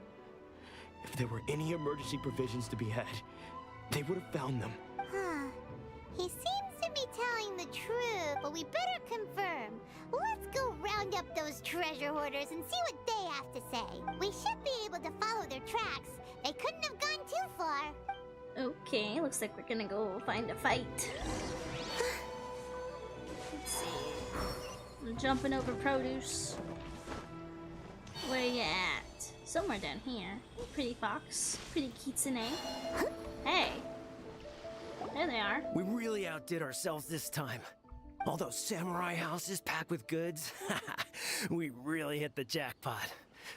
If there were any emergency provisions to be had, they would have found them. Huh. He seems to be telling the truth, but we better confirm. Let's go round up those treasure hoarders and see what they have to say. We should be able to follow their tracks. They couldn't have gone too far. Okay, looks like we're gonna go find a fight. Let's see. I'm jumping over produce. Where you at? Somewhere down here. Hey, pretty fox. Pretty kitsune. Hey. There they are. We really outdid ourselves this time. All those samurai houses packed with goods. We really hit the jackpot.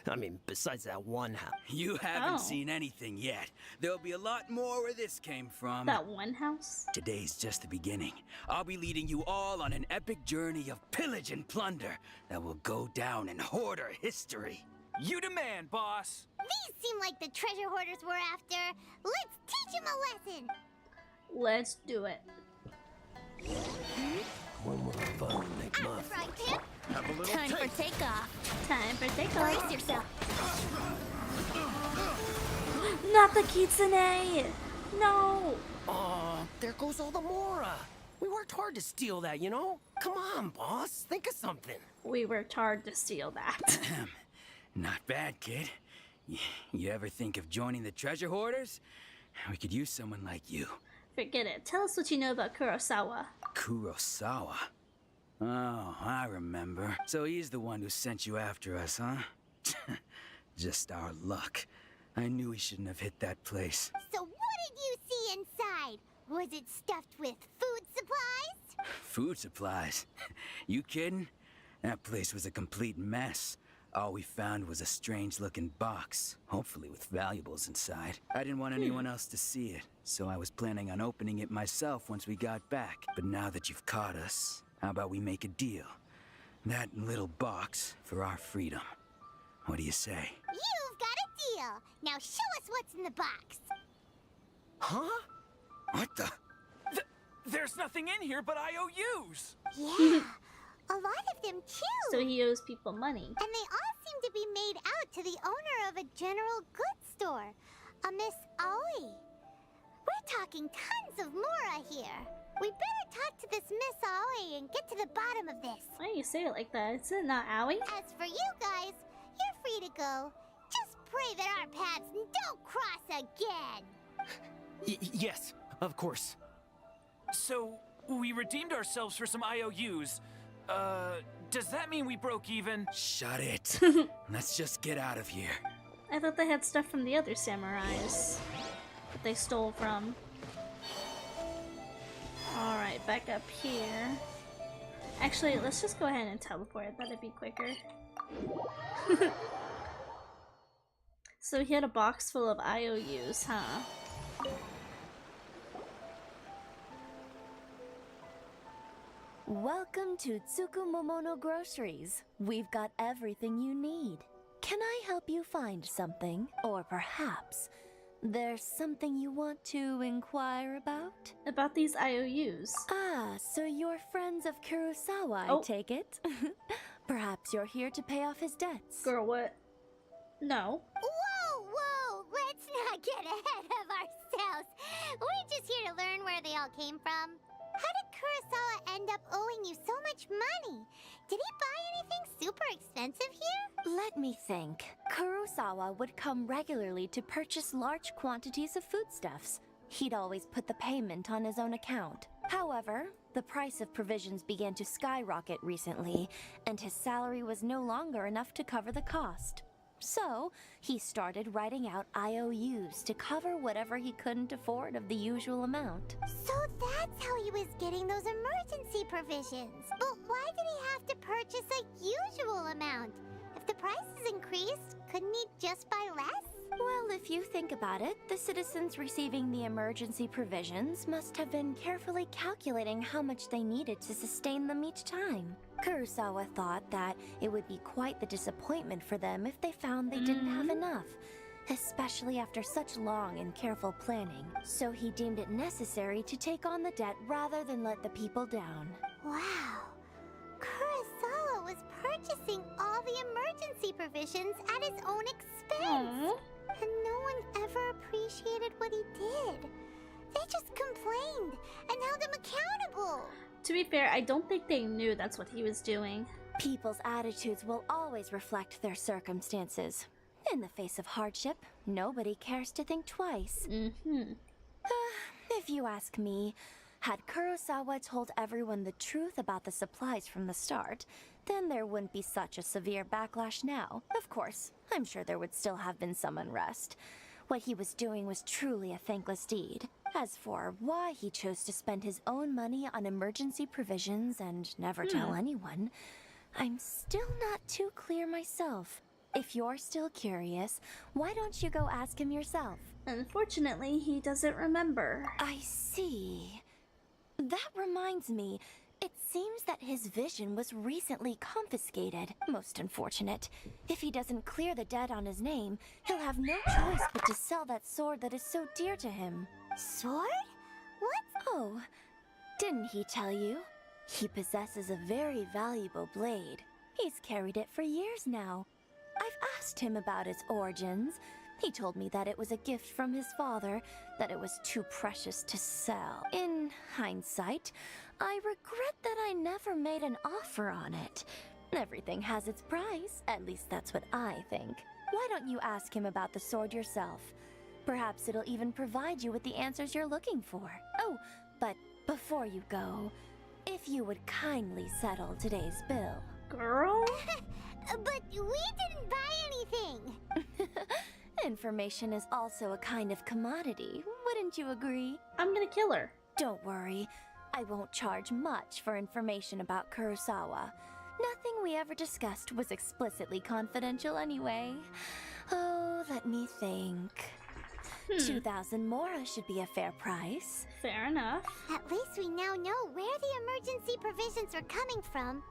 I mean, besides that one house. You haven't seen anything yet. There'll be a lot more where this came from. That one house? Today's just the beginning. I'll be leading you all on an epic journey of pillage and plunder that will go down in hoarder history. You demand, boss! These seem like the treasure hoarders we're after. Let's teach them a lesson. Let's do it. One more fun, make my Frying pan. have a little Time taste. for takeoff. Time for takeoff. Brace yourself. Not the kitsune! No! Aw, there goes all the Mora. We worked hard to steal that, you know? Come on, boss. Think of something. We worked hard to steal that. Not bad, kid. You ever think of joining the treasure hoarders? We could use someone like you. Forget it. Tell us what you know about Kurosawa. Kurosawa? Oh, I remember. So he's the one who sent you after us, huh? Just our luck. I knew we shouldn't have hit that place. So what did you see inside? Was it stuffed with food supplies? Food supplies? You kidding? That place was a complete mess. All we found was a strange-looking box, hopefully with valuables inside. I didn't want anyone else to see it, so I was planning on opening it myself once we got back. But now that you've caught us, how about we make a deal? That little box for our freedom. What do you say? You've got a deal. Now show us what's in the box. Huh? What the? There's nothing in here but IOUs! Yeah, a lot of them too. So he owes people money. And they all seem to be made out to the owner of a general goods store, a Miss Aoi. We're talking tons of Mora here. We better talk to this Miss Aoi and get to the bottom of this. Why do you say it like that? Is it not Aoi? As for you guys, you're free to go. Just pray that our paths don't cross again. Yes, of course. So, we redeemed ourselves for some IOUs. Does that mean we broke even? Shut it. Let's just get out of here. I thought they had stuff from the other samurais that they stole from. Alright, back up here. Actually, let's just go ahead and teleport. That'd be quicker. So he had a box full of IOUs, huh? Welcome to Tsukumomono Groceries. We've got everything you need. Can I help you find something? Or perhaps there's something you want to inquire about? About these IOUs. Ah, so you're friends of Kurosawa, I take it? Perhaps you're here to pay off his debts. Girl, what? No. Whoa, whoa! Let's not get ahead of ourselves. We're just here to learn where they all came from. How did Kurosawa end up owing you so much money? Did he buy anything super expensive here? Let me think. Kurosawa would come regularly to purchase large quantities of foodstuffs. He'd always put the payment on his own account. However, the price of provisions began to skyrocket recently, and his salary was no longer enough to cover the cost. So, he started writing out IOUs to cover whatever he couldn't afford of the usual amount. So that's how he was getting those emergency provisions. But why did he have to purchase a usual amount? If the prices increased, couldn't he just buy less? Well, if you think about it, the citizens receiving the emergency provisions must have been carefully calculating how much they needed to sustain them each time. Kurosawa thought that it would be quite the disappointment for them if they found they didn't have enough, especially after such long and careful planning. So he deemed it necessary to take on the debt rather than let the people down. Wow. Kurosawa was purchasing all the emergency provisions at his own expense. And no one ever appreciated what he did. They just complained and held him accountable. To be fair, I don't think they knew that's what he was doing. People's attitudes will always reflect their circumstances. In the face of hardship, nobody cares to think twice. If you ask me, had Kurosawa told everyone the truth about the supplies from the start, then there wouldn't be such a severe backlash now. Of course, I'm sure there would still have been some unrest. What he was doing was truly a thankless deed. As for why he chose to spend his own money on emergency provisions and never tell anyone, I'm still not too clear myself. If you're still curious, why don't you go ask him yourself? Unfortunately, he doesn't remember. I see. That reminds me, it seems that his vision was recently confiscated. Most unfortunate. If he doesn't clear the debt on his name, he'll have no choice but to sell that sword that is so dear to him. Sword? What? Oh, didn't he tell you? He possesses a very valuable blade. He's carried it for years now. I've asked him about its origins. He told me that it was a gift from his father, that it was too precious to sell. In hindsight, I regret that I never made an offer on it. Everything has its price, at least that's what I think. Why don't you ask him about the sword yourself? Perhaps it'll even provide you with the answers you're looking for. Oh, but before you go, if you would kindly settle today's bill. Girl? But we didn't buy anything! Information is also a kind of commodity, wouldn't you agree? I'm gonna kill her. Don't worry, I won't charge much for information about Kurosawa. Nothing we ever discussed was explicitly confidential anyway. Oh, let me think. 2,000 mora should be a fair price. Fair enough. At least we now know where the emergency provisions are coming from.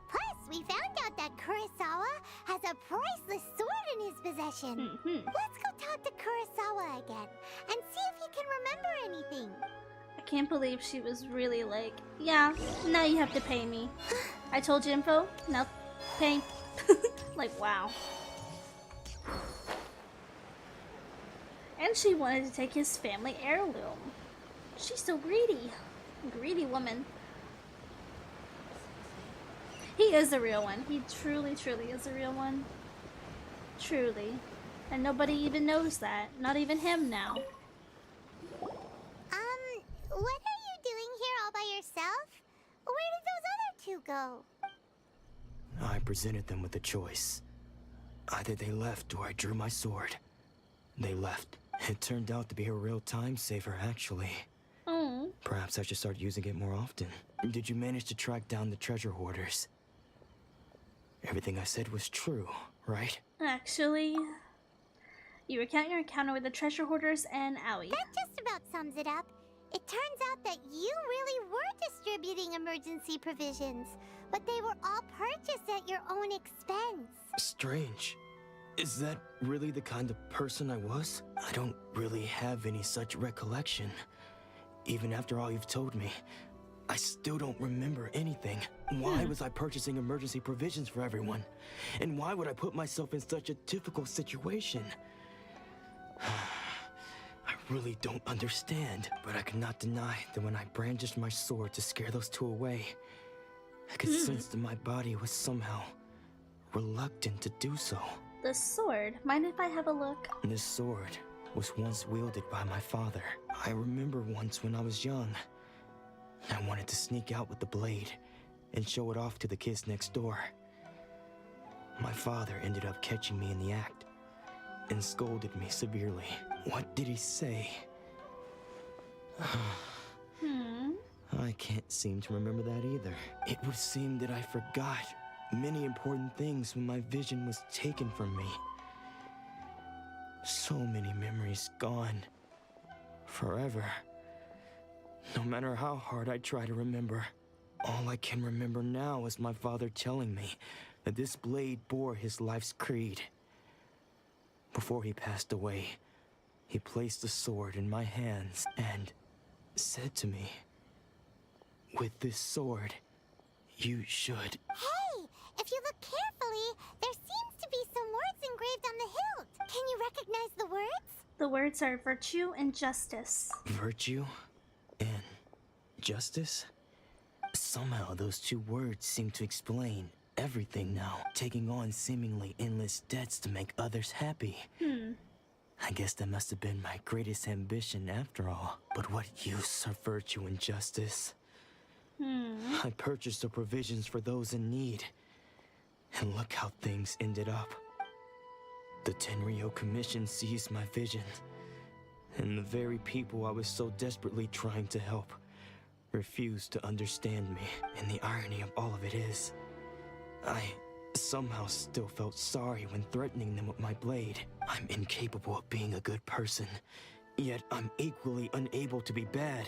Plus, we found out that Kurosawa has a priceless sword in his possession. Let's go talk to Kurosawa again and see if he can remember anything. I can't believe she was really like, yeah, now you have to pay me. I told you info, now pay. Like, wow. And she wanted to take his family heirloom. She's so greedy. Greedy woman. He is the real one. He truly, truly is the real one. Truly. And nobody even knows that. Not even him now. What are you doing here all by yourself? Where did those other two go? I presented them with a choice. Either they left or I drew my sword. They left. It turned out to be a real time saver, actually. Oh. Perhaps I should start using it more often. Did you manage to track down the treasure hoarders? Everything I said was true, right? Actually, you recount your encounter with the treasure hoarders and Aoi. That just about sums it up. It turns out that you really were distributing emergency provisions, but they were all purchased at your own expense. Strange. Is that really the kind of person I was? I don't really have any such recollection. Even after all you've told me, I still don't remember anything. Why was I purchasing emergency provisions for everyone? And why would I put myself in such a difficult situation? I really don't understand. But I cannot deny that when I brandished my sword to scare those two away, I could sense that my body was somehow reluctant to do so. The sword? Mind if I have a look? This sword was once wielded by my father. I remember once when I was young, I wanted to sneak out with the blade and show it off to the kids next door. My father ended up catching me in the act and scolded me severely. What did he say? I can't seem to remember that either. It would seem that I forgot many important things when my vision was taken from me. So many memories gone. Forever. No matter how hard I try to remember, all I can remember now is my father telling me that this blade bore his life's creed. Before he passed away, he placed the sword in my hands and said to me, "With this sword, you should..." Hey! If you look carefully, there seems to be some words engraved on the hilt. Can you recognize the words? The words are virtue and justice. Virtue and justice? Somehow those two words seem to explain everything now, taking on seemingly endless debts to make others happy. I guess that must have been my greatest ambition after all. But what use are virtue and justice? I purchased the provisions for those in need, and look how things ended up. The Tenryo Commission seized my vision, and the very people I was so desperately trying to help refused to understand me. And the irony of all of it is, I somehow still felt sorry when threatening them with my blade. I'm incapable of being a good person, yet I'm equally unable to be bad.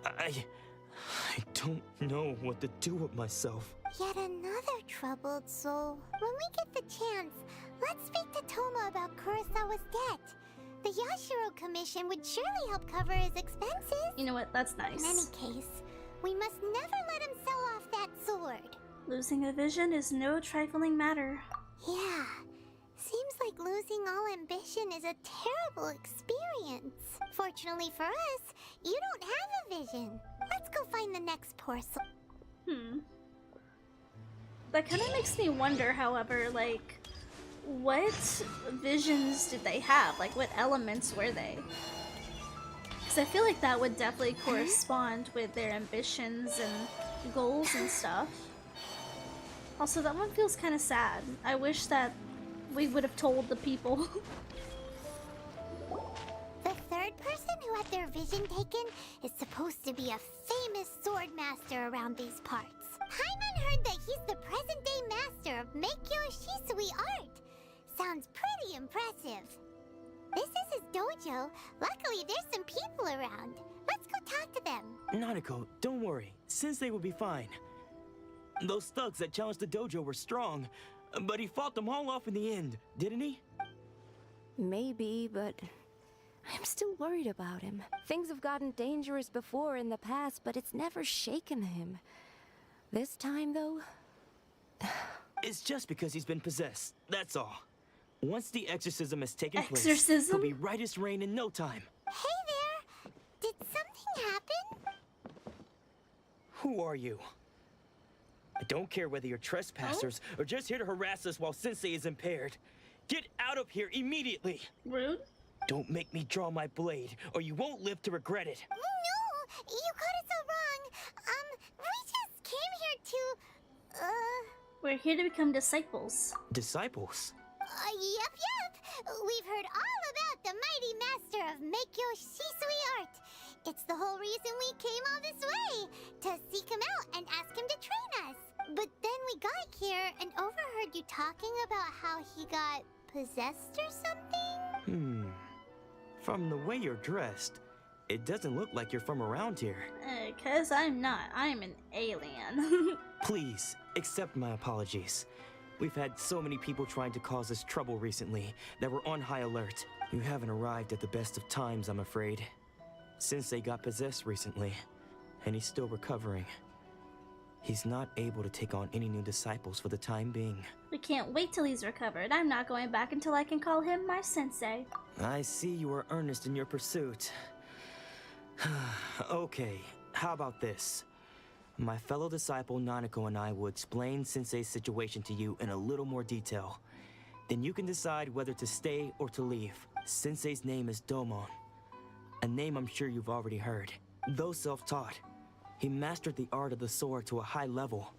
I don't know what to do with myself. Yet another troubled soul. When we get the chance, let's speak to Toma about Kurosawa's debt. The Yashiro Commission would surely help cover his expenses. You know what? That's nice. In any case, we must never let him sell off that sword. Losing a vision is no trifling matter. Yeah. Seems like losing all ambition is a terrible experience. Fortunately for us, you don't have a vision. Let's go find the next porcelain. That kind of makes me wonder, however, like, what visions did they have? Like, what elements were they? Because I feel like that would definitely correspond with their ambitions and goals and stuff. Also, that one feels kind of sad. I wish that we would have told the people. The third person who had their vision taken is supposed to be a famous sword master around these parts. Paimon heard that he's the present-day master of Meikyo Shisui art. Sounds pretty impressive. This is his dojo. Luckily, there's some people around. Let's go talk to them. Nanako, don't worry. Sensei will be fine. Those thugs that challenged the dojo were strong, but he fought them all off in the end, didn't he? Maybe, but I'm still worried about him. Things have gotten dangerous before in the past, but it's never shaken him. This time, though... It's just because he's been possessed, that's all. Once the exorcism has taken place, Exorcism? he'll be right as rain in no time. Hey there! Did something happen? Who are you? I don't care whether you're trespassers or just here to harass us while Sensei is impaired. Get out of here immediately! Rude? Don't make me draw my blade, or you won't live to regret it. No! You got it so wrong. We just came here to... We're here to become disciples. Disciples? Yep. We've heard all about the mighty master of Meikyo Shisui art. It's the whole reason we came all this way, to seek him out and ask him to train us. But then we got here and overheard you talking about how he got possessed or something? From the way you're dressed, It doesn't look like you're from around here. 'Cause I'm not. I'm an alien. Please, accept my apologies. We've had so many people trying to cause us trouble recently that we're on high alert. You haven't arrived at the best of times, I'm afraid. Sensei got possessed recently, and he's still recovering. He's not able to take on any new disciples for the time being. We can't wait till he's recovered. I'm not going back until I can call him my sensei. I see you are earnest in your pursuit. Okay, how about this? My fellow disciple Nanako and I will explain Sensei's situation to you in a little more detail. Then you can decide whether to stay or to leave. Sensei's name is Domon, a name I'm sure you've already heard. Though self-taught, he mastered the art of the sword to a high level.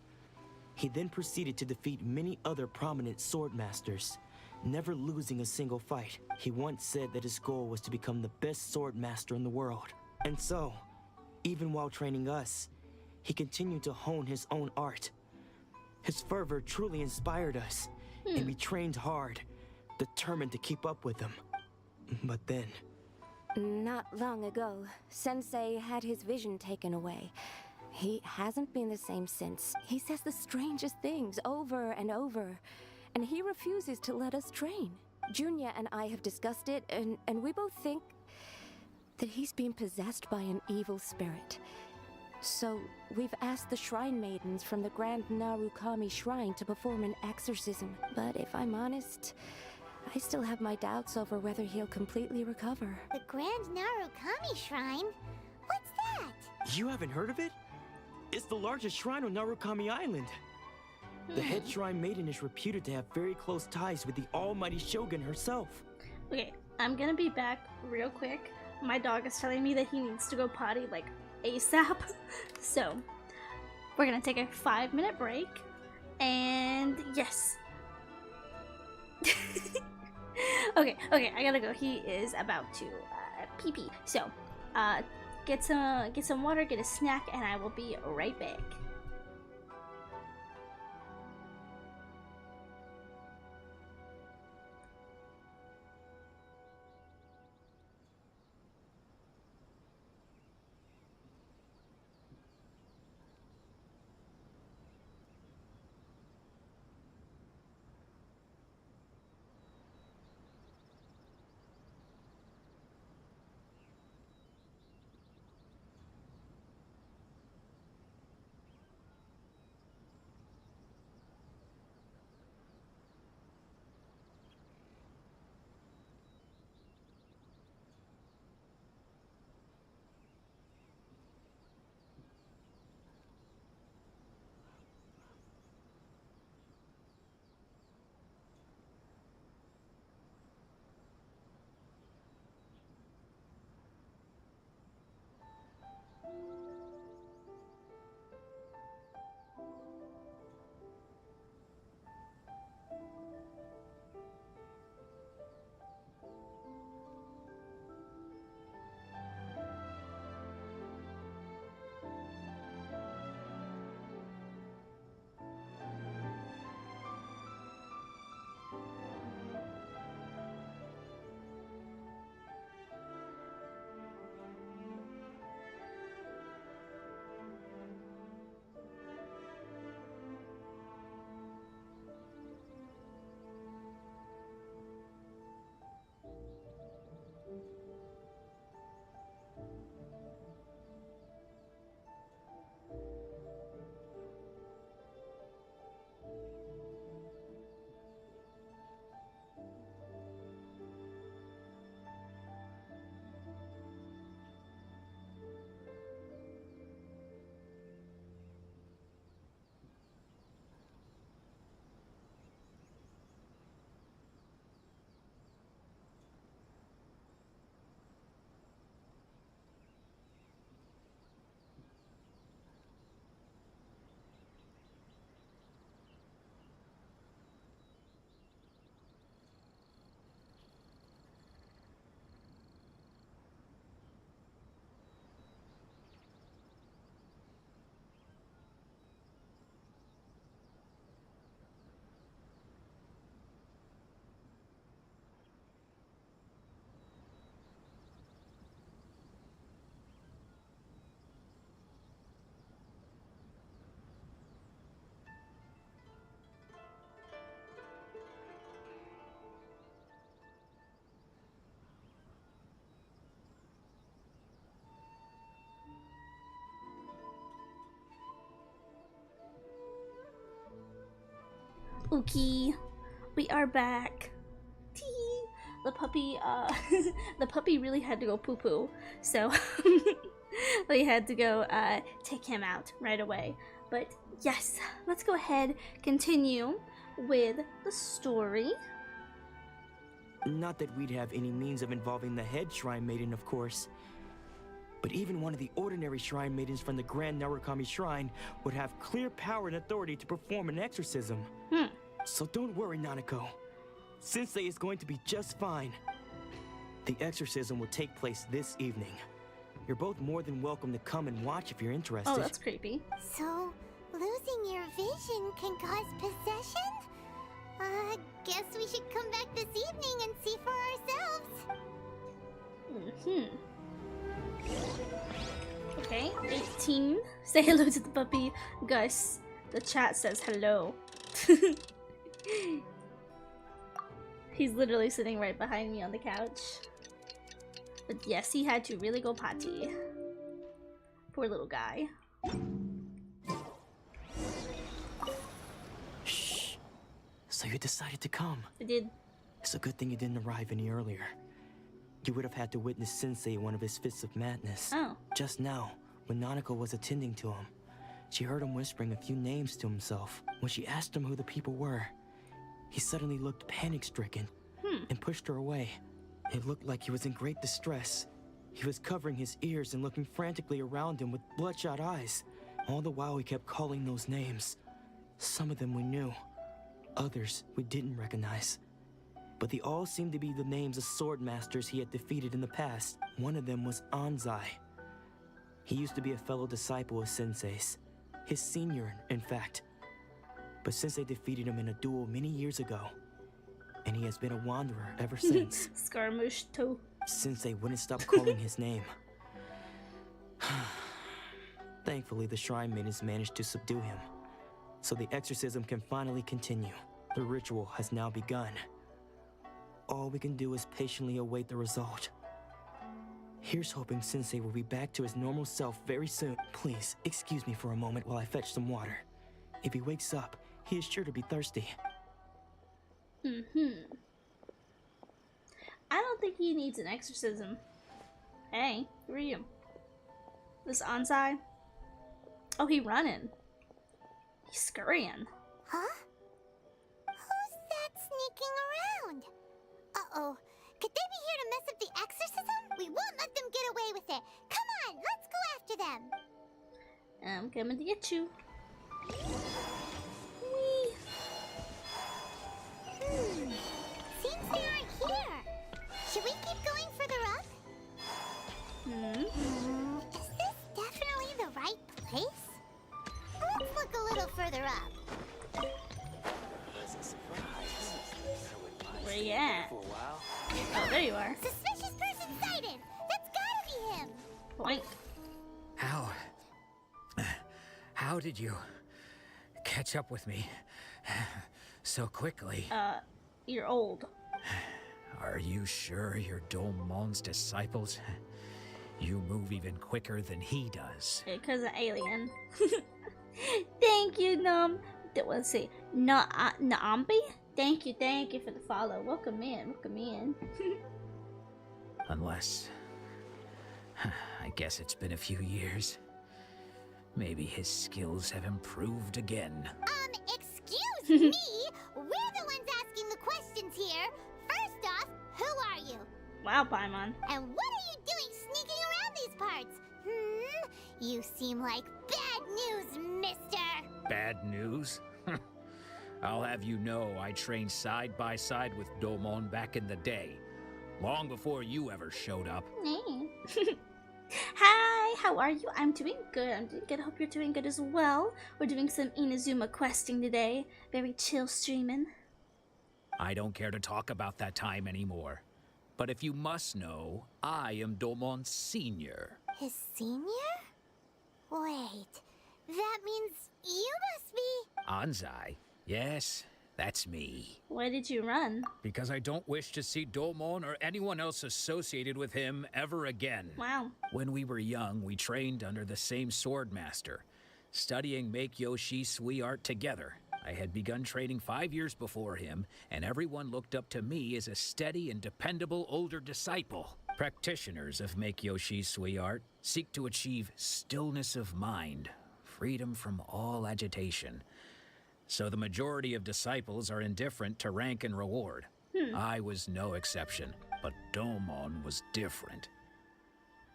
He then proceeded to defeat many other prominent sword masters, never losing a single fight. He once said that his goal was to become the best sword master in the world. And so, even while training us, he continued to hone his own art. His fervor truly inspired us, and we trained hard, determined to keep up with him. But then... Not long ago, Sensei had his vision taken away. He hasn't been the same since. He says the strangest things over and over, and he refuses to let us train. Junya and I have discussed it, and we both think that he's been possessed by an evil spirit. So, we've asked the shrine maidens from the Grand Narukami Shrine to perform an exorcism. But if I'm honest, I still have my doubts over whether he'll completely recover. The Grand Narukami Shrine? What's that? You haven't heard of it? It's the largest shrine on Narukami Island. The head shrine maiden is reputed to have very close ties with the almighty Shogun herself. Okay, I'm gonna be back real quick. My dog is telling me that he needs to go potty, like, ASAP. So, we're gonna take a 5-minute break. And, yes. Okay, I gotta go. He is about to pee-pee. So, get some water, get a snack, and I will be right back. Okay, we are back. Tee. The puppy, the puppy really had to go poo-poo, so we had to go take him out right away. But yes, let's go ahead, continue with the story. Not that we'd have any means of involving the head Shrine Maiden, of course. But even one of the ordinary Shrine Maidens from the Grand Narukami Shrine would have clear power and authority to perform an exorcism. So don't worry, Nanako. Sensei is going to be just fine. The exorcism will take place this evening. You're both more than welcome to come and watch if you're interested. Oh, that's creepy. So, losing your vision can cause possession? Guess we should come back this evening and see for ourselves. Okay, 18. Say hello to the puppy. Gus, the chat says hello. He's literally sitting right behind me on the couch. But yes, he had to really go potty. Poor little guy. Shh. So you decided to come. I did. It's a good thing you didn't arrive any earlier. You would have had to witness Sensei in one of his fits of madness. Oh. Just now, when Nanako was attending to him, she heard him whispering a few names to himself. When she asked him who the people were, he suddenly looked panic-stricken and pushed her away. It looked like he was in great distress. He was covering his ears and looking frantically around him with bloodshot eyes. All the while he kept calling those names. Some of them we knew, others we didn't recognize. But they all seemed to be the names of sword masters he had defeated in the past. One of them was Anzai. He used to be a fellow disciple of Sensei's. His senior, in fact. But Sensei defeated him in a duel many years ago. And he has been a wanderer ever since. Scaramouche too. Sensei wouldn't stop calling his name. Thankfully, the Shrine Maidens managed to subdue him. So the exorcism can finally continue. The ritual has now begun. All we can do is patiently await the result. Here's hoping Sensei will be back to his normal self very soon. Please, excuse me for a moment while I fetch some water. If he wakes up, he is sure to be thirsty. I don't think he needs an exorcism. Hey, who are you? This Anzai? Oh, he running. He's scurrying. Huh? Who's that sneaking around? Uh-oh. Could they be here to mess up the exorcism? We won't let them get away with it. Come on, let's go after them. I'm coming to get you. Seems they aren't here. Should we keep going further up? Is this definitely the right place? Let's look a little further up. Where you at? Oh, there you are. Suspicious person sighted! That's gotta be him! Boink. How did you catch up with me so quickly? You're old. Are you sure you're Domon's disciples? You move even quicker than he does. Because of alien. Thank you, Num. Let's see. Naambi? Thank you for the follow. Welcome in. Unless... I guess it's been a few years. Maybe his skills have improved again. Excuse me? We're the ones asking the questions here. First off, who are you? Wow, Paimon. And what are you doing sneaking around these parts? You seem like bad news, mister. Bad news? I'll have you know I trained side by side with Domon back in the day. Long before you ever showed up. Hi, how are you? I'm doing good. I hope you're doing good as well. We're doing some Inazuma questing today. Very chill streaming. I don't care to talk about that time anymore. But if you must know, I am Domon's senior. His senior? Wait, that means you must be... Anzai? Yes, that's me. Why did you run? Because I don't wish to see Domon or anyone else associated with him ever again. Wow. When we were young, we trained under the same sword master, studying Make-Yoshi Sui art together. I had begun training 5 years before him, and everyone looked up to me as a steady and dependable older disciple. Practitioners of Meikyo Shisui art seek to achieve stillness of mind, freedom from all agitation. So the majority of disciples are indifferent to rank and reward. I was no exception, but Domon was different.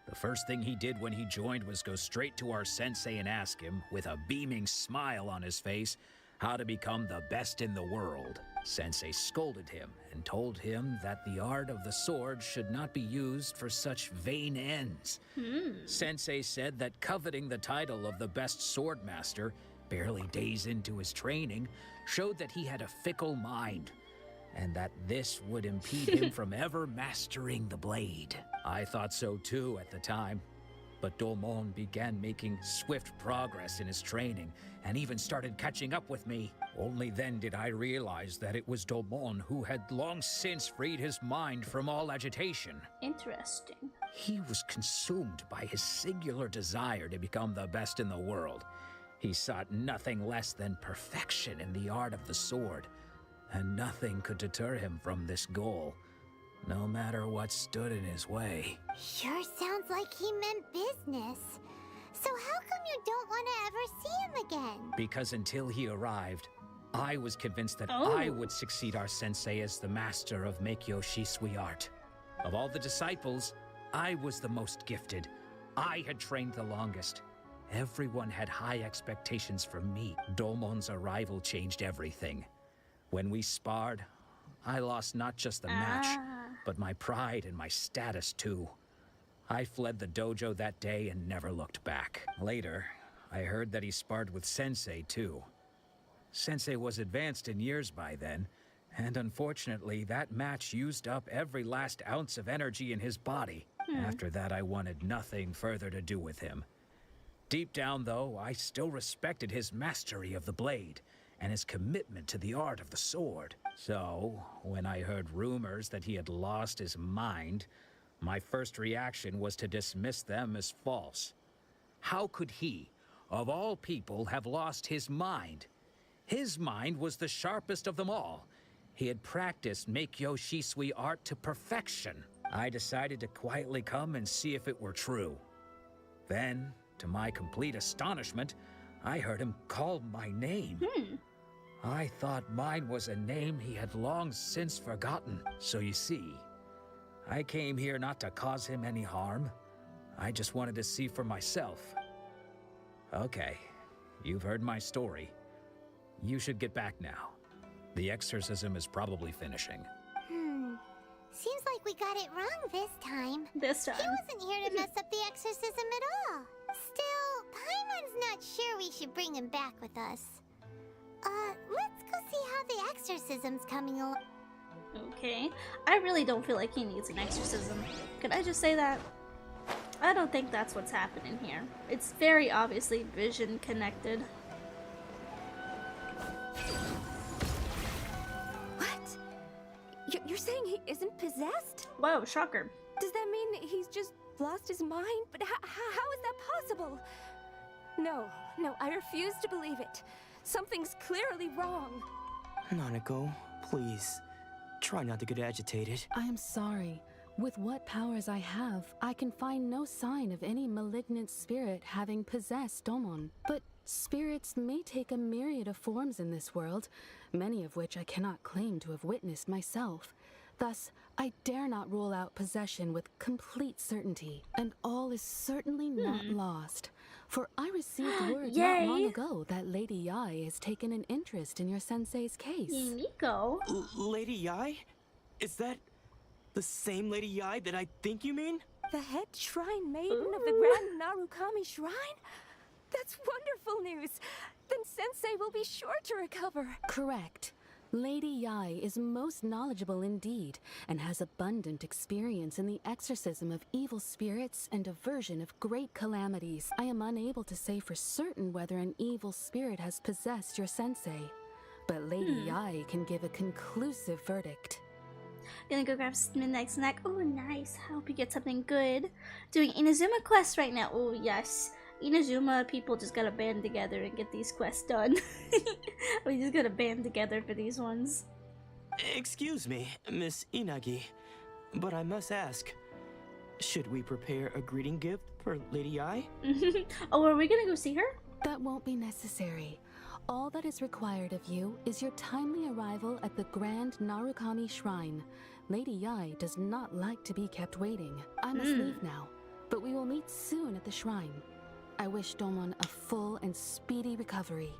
The first thing he did when he joined was go straight to our sensei and ask him, with a beaming smile on his face, how to become the best in the world. Sensei scolded him and told him that the art of the sword should not be used for such vain ends. Sensei said that coveting the title of the best sword master, barely days into his training, showed that he had a fickle mind, and that this would impede him from ever mastering the blade. I thought so too at the time, but Domon began making swift progress in his training and even started catching up with me. Only then did I realize that it was Domon who had long since freed his mind from all agitation. Interesting. He was consumed by his singular desire to become the best in the world. He sought nothing less than perfection in the art of the sword, and nothing could deter him from this goal, no matter what stood in his way. Sure sounds like he meant business. So how come you don't want to ever see him again? Because until he arrived, I was convinced that I would succeed our sensei as the master of Meikyo Shisui art. Of all the disciples, I was the most gifted. I had trained the longest. Everyone had high expectations from me. Domon's arrival changed everything. When we sparred, I lost not just the match, but my pride and my status too. I fled the dojo that day and never looked back. Later, I heard that he sparred with Sensei too. Sensei was advanced in years by then, and unfortunately that match used up every last ounce of energy in his body. After that, I wanted nothing further to do with him. Deep down though, I still respected his mastery of the blade and his commitment to the art of the sword. So, when I heard rumors that he had lost his mind, my first reaction was to dismiss them as false. How could he, of all people, have lost his mind? His mind was the sharpest of them all. He had practiced Meikyo Shisui art to perfection. I decided to quietly come and see if it were true. Then, to my complete astonishment, I heard him call my name. I thought mine was a name he had long since forgotten. So you see, I came here not to cause him any harm. I just wanted to see for myself. Okay, you've heard my story. You should get back now. The exorcism is probably finishing. Seems like we got it wrong this time. He wasn't here to mess up the exorcism at all. Still, Paimon's not sure we should bring him back with us. Let's go see how the exorcism's coming along. Okay. I really don't feel like he needs an exorcism. Could I just say that? I don't think that's what's happening here. It's very obviously vision connected. What? You're saying he isn't possessed? Whoa, shocker. Does that mean he's just lost his mind? But how is that possible? No, I refuse to believe it. Something's clearly wrong. Nanako, please. Try not to get agitated. I am sorry. With what powers I have, I can find no sign of any malignant spirit having possessed Domon. But spirits may take a myriad of forms in this world, many of which I cannot claim to have witnessed myself. Thus, I dare not rule out possession with complete certainty, and all is certainly not lost. For I received word not long ago that Lady Yai has taken an interest in your sensei's case. Nico. Lady Yai? Is that the same Lady Yai that I think you mean? The head shrine maiden of the Grand Narukami Shrine? That's wonderful news. Then Sensei will be sure to recover. Correct. Lady Yai is most knowledgeable indeed, and has abundant experience in the exorcism of evil spirits and aversion of great calamities. I am unable to say for certain whether an evil spirit has possessed your sensei, but Lady Yai can give a conclusive verdict. Gonna go grab some midnight snack. Oh, nice. I hope you get something good. Doing Inazuma quest right now. Oh, yes. Inazuma people just gotta band together and get these quests done. We just gotta band together for these ones. Excuse me, Miss Inagi, but I must ask, should we prepare a greeting gift for Lady Ai? Oh, are we gonna go see her? That won't be necessary. All that is required of you is your timely arrival at the Grand Narukami Shrine. Lady Yai does not like to be kept waiting. I must leave now, but we will meet soon at the shrine. I wish Domon a full and speedy recovery.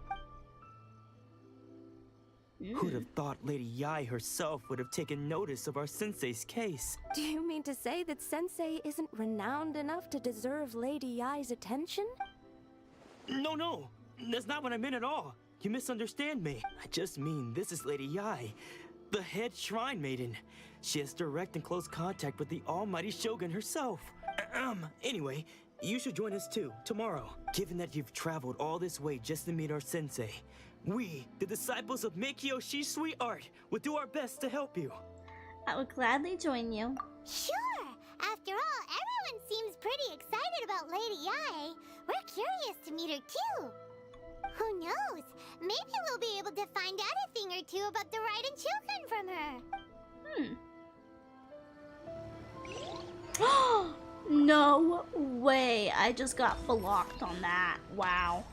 Who'd have thought Lady Yai herself would have taken notice of our sensei's case? Do you mean to say that Sensei isn't renowned enough to deserve Lady Yai's attention? No, that's not what I meant at all. You misunderstand me. I just mean this is Lady Yai, the head shrine maiden. She has direct and close contact with the almighty Shogun herself. Anyway, you should join us too, tomorrow. Given that you've traveled all this way just to meet our sensei, we, the disciples of Meikyo Shisui Art, will do our best to help you. I would gladly join you. Sure! After all, everyone seems pretty excited about Lady Yai. We're curious to meet her too. Who knows? Maybe we'll be able to find out a thing or two about the Raiden children from her. No way! I just got blocked on that. Wow.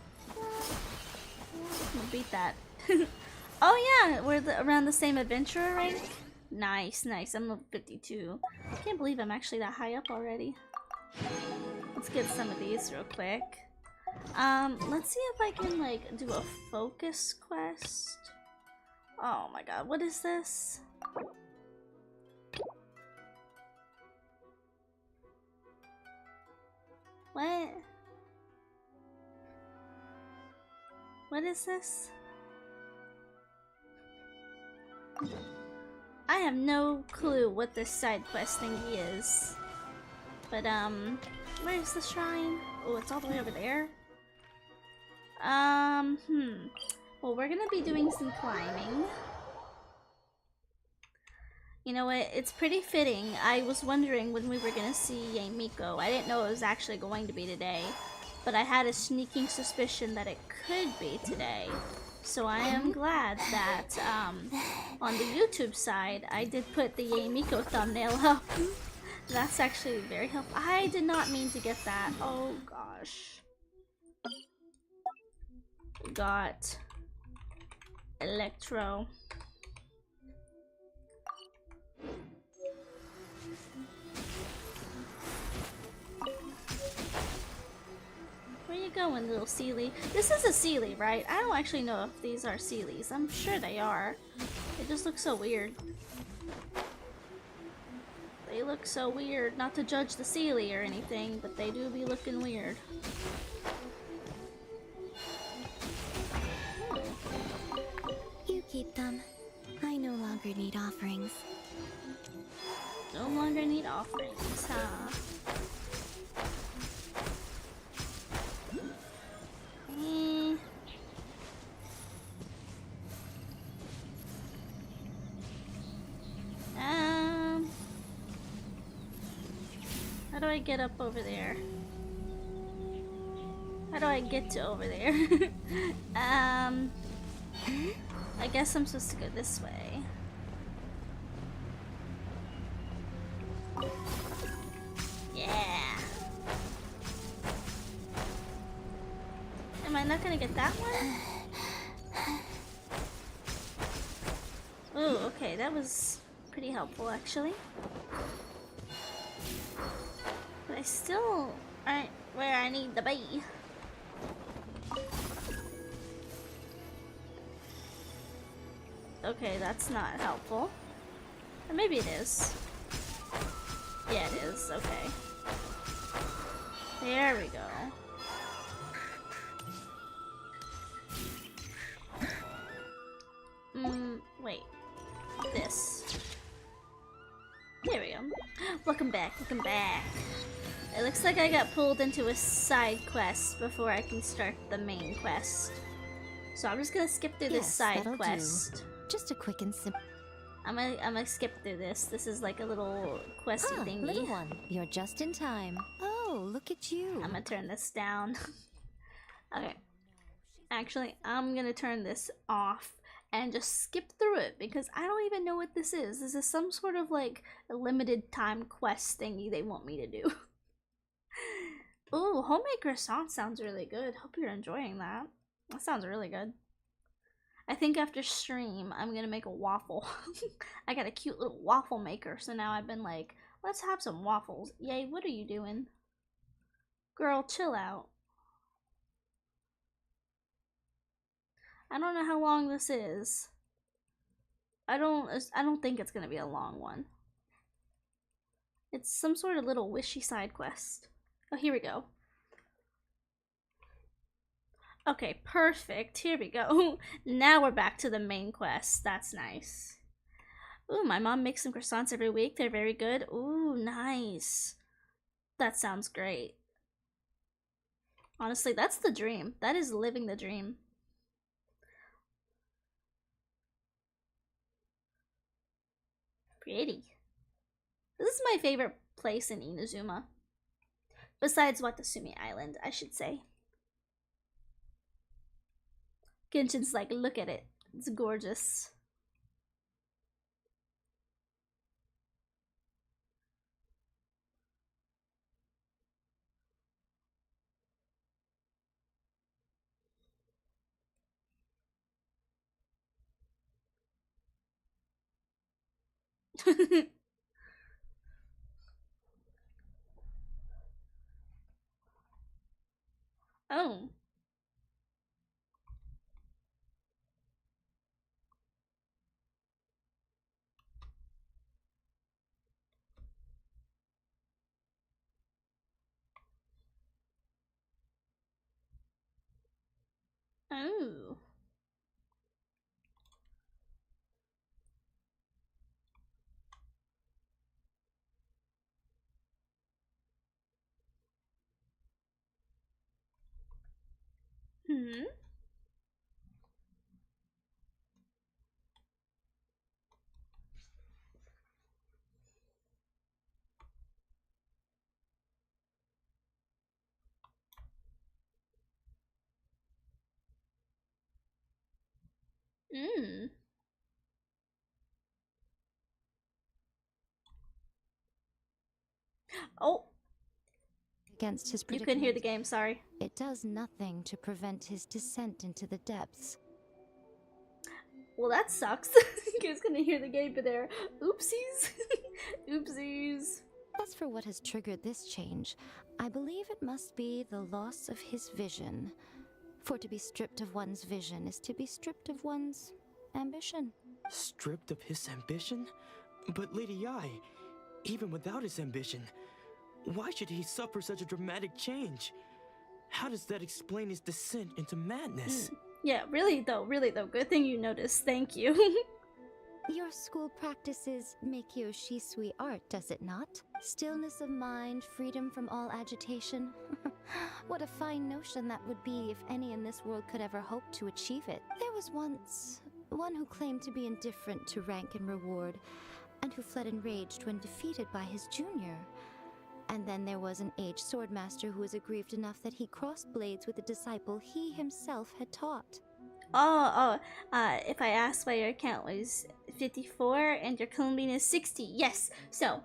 I'm gonna beat that. Oh yeah, we're around the same adventurer rank. Nice. I'm level 52. I can't believe I'm actually that high up already. Let's get some of these real quick. Let's see if I can like do a focus quest. Oh my god, what is this? What? What is this? I have no clue what this side quest thingy is. But, where's the shrine? Oh, it's all the way over there? Well, we're gonna be doing some climbing. You know what? It's pretty fitting. I was wondering when we were gonna see Yamiko. I didn't know it was actually going to be today. But I had a sneaking suspicion that it could be today. So I am glad that on the YouTube side, I did put the Yamiko thumbnail up. That's actually very helpful. I did not mean to get that. Oh gosh. Got Electro. Where you going, little Sealy? This is a Sealy, right? I don't actually know if these are Sealies. I'm sure they are. They just look so weird. They look so weird. Not to judge the Sealy or anything, but they do be looking weird. You keep them. I no longer need offerings. No longer need offerings, huh? How do I get up over there? How do I get to over there? I guess I'm supposed to go this way. Yeah. Am I not gonna get that one? Oh, okay, that was pretty helpful actually. But I still aren't where I need to be. Okay, that's not helpful. Or maybe it is. Yeah, it is. Okay. There we go. Wait. This. There we go. Welcome back, welcome back. It looks like I got pulled into a side quest before I can start the main quest. So I'm just gonna skip through this side quest. Just a quick and simple. I'm gonna skip through this. This is like a little questy thingy. Little one, you're just in time. Oh, Oh, look at you. I'm gonna turn this down. Okay. Actually, I'm gonna turn this off and just skip through it because I don't even know what this is. This is some sort of like a limited time quest thingy they want me to do. Ooh, homemade croissant sounds really good. Hope you're enjoying that. That sounds really good. I think after stream, I'm gonna make a waffle. I got a cute little waffle maker, so now I've been like, let's have some waffles. Yay, what are you doing? Girl, chill out. I don't know how long this is. I don't think it's gonna be a long one. It's some sort of little wishy side quest. Oh, here we go. Okay, perfect. Here we go. Now we're back to the main quest. That's nice. Ooh, my mom makes some croissants every week. They're very good. Ooh, nice. That sounds great. Honestly, that's the dream. That is living the dream. Pretty. This is my favorite place in Inazuma. Besides Watatsumi Island, I should say. Genshin's like, look at it. It's gorgeous. Oh. Oh. Hmm. Mm. Oh. Against his You predicament. couldn't hear the game, sorry. It does nothing to prevent his descent into the depths. Well, that sucks. You guys couldn't hear the game, but there. Oopsies. Oopsies. As for what has triggered this change, I believe it must be the loss of his vision. For to be stripped of one's vision is to be stripped of one's ambition. Stripped of his ambition? But Lady Yi, even without his ambition, why should he suffer such a dramatic change? How does that explain his descent into madness? Yeah, really though, good thing you noticed, thank you. Your school practices Meikyo Shisui art, does it not? Stillness of mind, freedom from all agitation. What a fine notion that would be if any in this world could ever hope to achieve it. There was once one who claimed to be indifferent to rank and reward, and who fled enraged when defeated by his junior. And then there was an aged swordmaster who was aggrieved enough that he crossed blades with a disciple he himself had taught. If I asked why your account was 54 and your Columbine is 60, yes. So,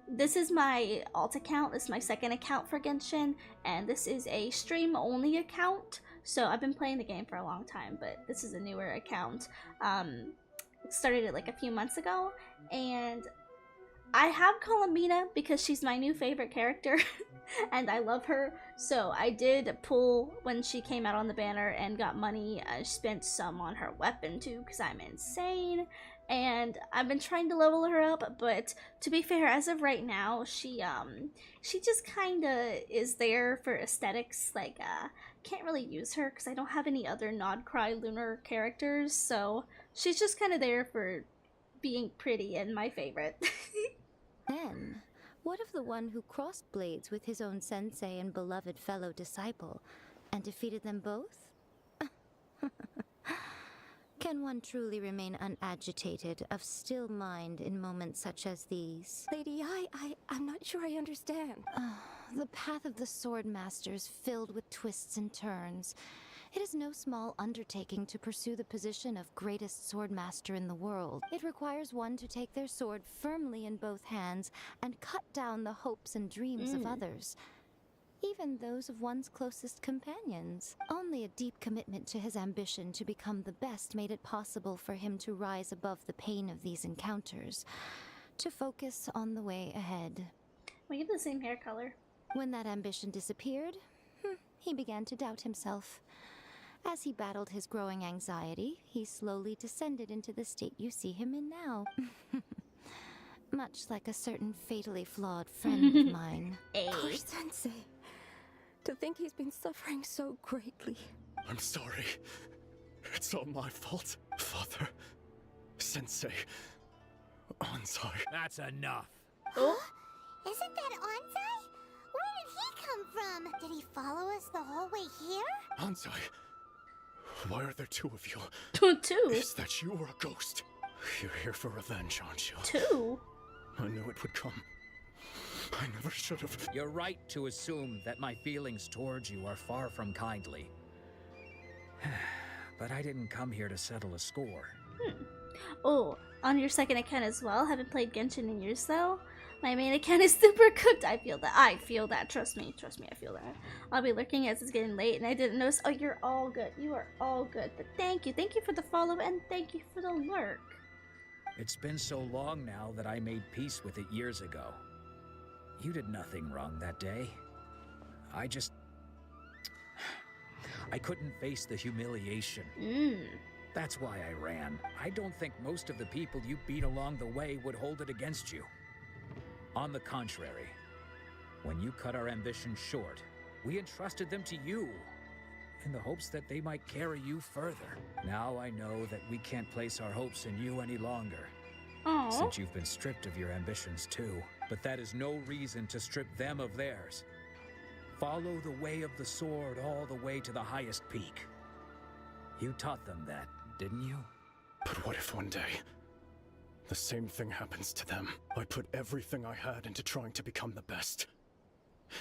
this is my alt account. This is my second account for Genshin, and this is a stream-only account. So I've been playing the game for a long time, but this is a newer account. Started it like a few months ago, and I have Columbina because she's my new favorite character and I love her. So I did pull when she came out on the banner and got money. I spent some on her weapon too because I'm insane. And I've been trying to level her up, but to be fair, as of right now, she just kind of is there for aesthetics. Like, can't really use her because I don't have any other Nodcry Lunar characters, so she's just kind of there for being pretty and my favorite. Then, what of the one who crossed blades with his own sensei and beloved fellow disciple, and defeated them both? Can one truly remain unagitated, of still mind in moments such as these? Lady, I'm not sure I understand. The path of the Sword Master is filled with twists and turns. It is no small undertaking to pursue the position of greatest sword master in the world. It requires one to take their sword firmly in both hands and cut down the hopes and dreams of others, even those of one's closest companions. Only a deep commitment to his ambition to become the best made it possible for him to rise above the pain of these encounters, to focus on the way ahead. We have the same hair color. When that ambition disappeared, he began to doubt himself. As he battled his growing anxiety, he slowly descended into the state you see him in now. Much like a certain fatally flawed friend of mine. Poor Sensei. To think he's been suffering so greatly. I'm sorry. It's all my fault. Father, Sensei, Anzai. That's enough. Oh? Isn't that Anzai? Where did he come from? Did he follow us the whole way here? Anzai, why are there two of you? Two? Is that you or a ghost? You're here for revenge, aren't you? Two? I knew it would come. I never should have. You're right to assume that my feelings towards you are far from kindly. But I didn't come here to settle a score. Oh, on your second account as well? Haven't played Genshin in years though? My main account is super cooked. I feel that. Trust me, I feel that. I'll be lurking as it's getting late and I didn't notice. Oh, you're all good. You are all good. But thank you for the follow and thank you for the lurk. It's been so long now that I made peace with it years ago. You did nothing wrong that day. I couldn't face the humiliation. That's why I ran. I don't think most of the people you beat along the way would hold it against you. On the contrary, when you cut our ambitions short, we entrusted them to you, in the hopes that they might carry you further. Now I know that we can't place our hopes in you any longer, since you've been stripped of your ambitions too. But that is no reason to strip them of theirs. Follow the way of the sword all the way to the highest peak. You taught them that, didn't you? But what if one day the same thing happens to them? I put everything I had into trying to become the best.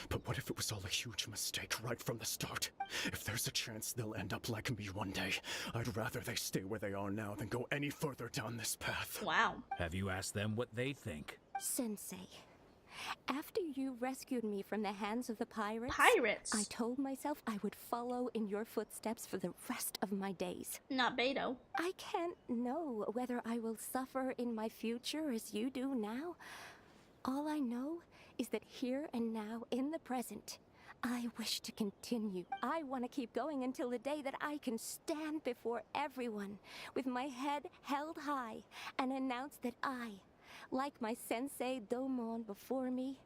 But what if it was all a huge mistake right from the start? If there's a chance they'll end up like me one day, I'd rather they stay where they are now than go any further down this path. Wow. Have you asked them what they think? Sensei, after you rescued me from the hands of the pirates, I told myself I would follow in your footsteps for the rest of my days. Not Beto. I can't know whether I will suffer in my future as you do now. All I know is that here and now, in the present, I wish to continue. I want to keep going until the day that I can stand before everyone with my head held high and announce that I, like my sensei Domon before me,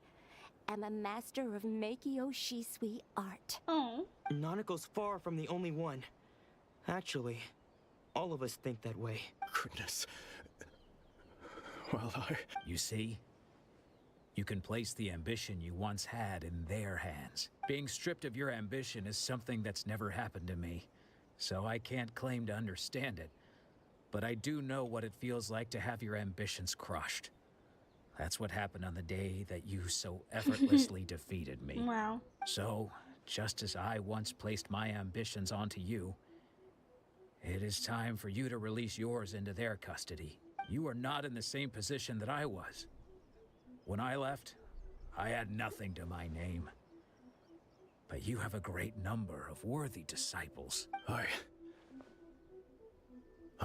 am a master of Meikyo Shisui art. Nanako's far from the only one. Actually, all of us think that way. Goodness. Well, You see? You can place the ambition you once had in their hands. Being stripped of your ambition is something that's never happened to me, so I can't claim to understand it. But I do know what it feels like to have your ambitions crushed. That's what happened on the day that you so effortlessly defeated me. Wow. So, just as I once placed my ambitions onto you, it is time for you to release yours into their custody. You are not in the same position that I was. When I left, I had nothing to my name. But you have a great number of worthy disciples. I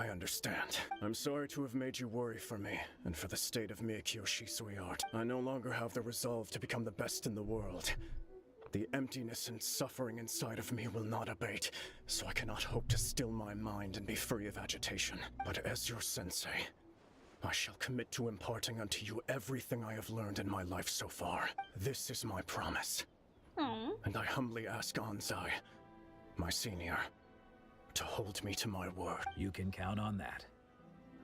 understand. I'm sorry to have made you worry for me, and for the state of Meikyo Shisui art. I no longer have the resolve to become the best in the world. The emptiness and suffering inside of me will not abate, so I cannot hope to still my mind and be free of agitation. But as your sensei, I shall commit to imparting unto you everything I have learned in my life so far. This is my promise. And I humbly ask Anzai, my senior, to hold me to my word. You can count on that.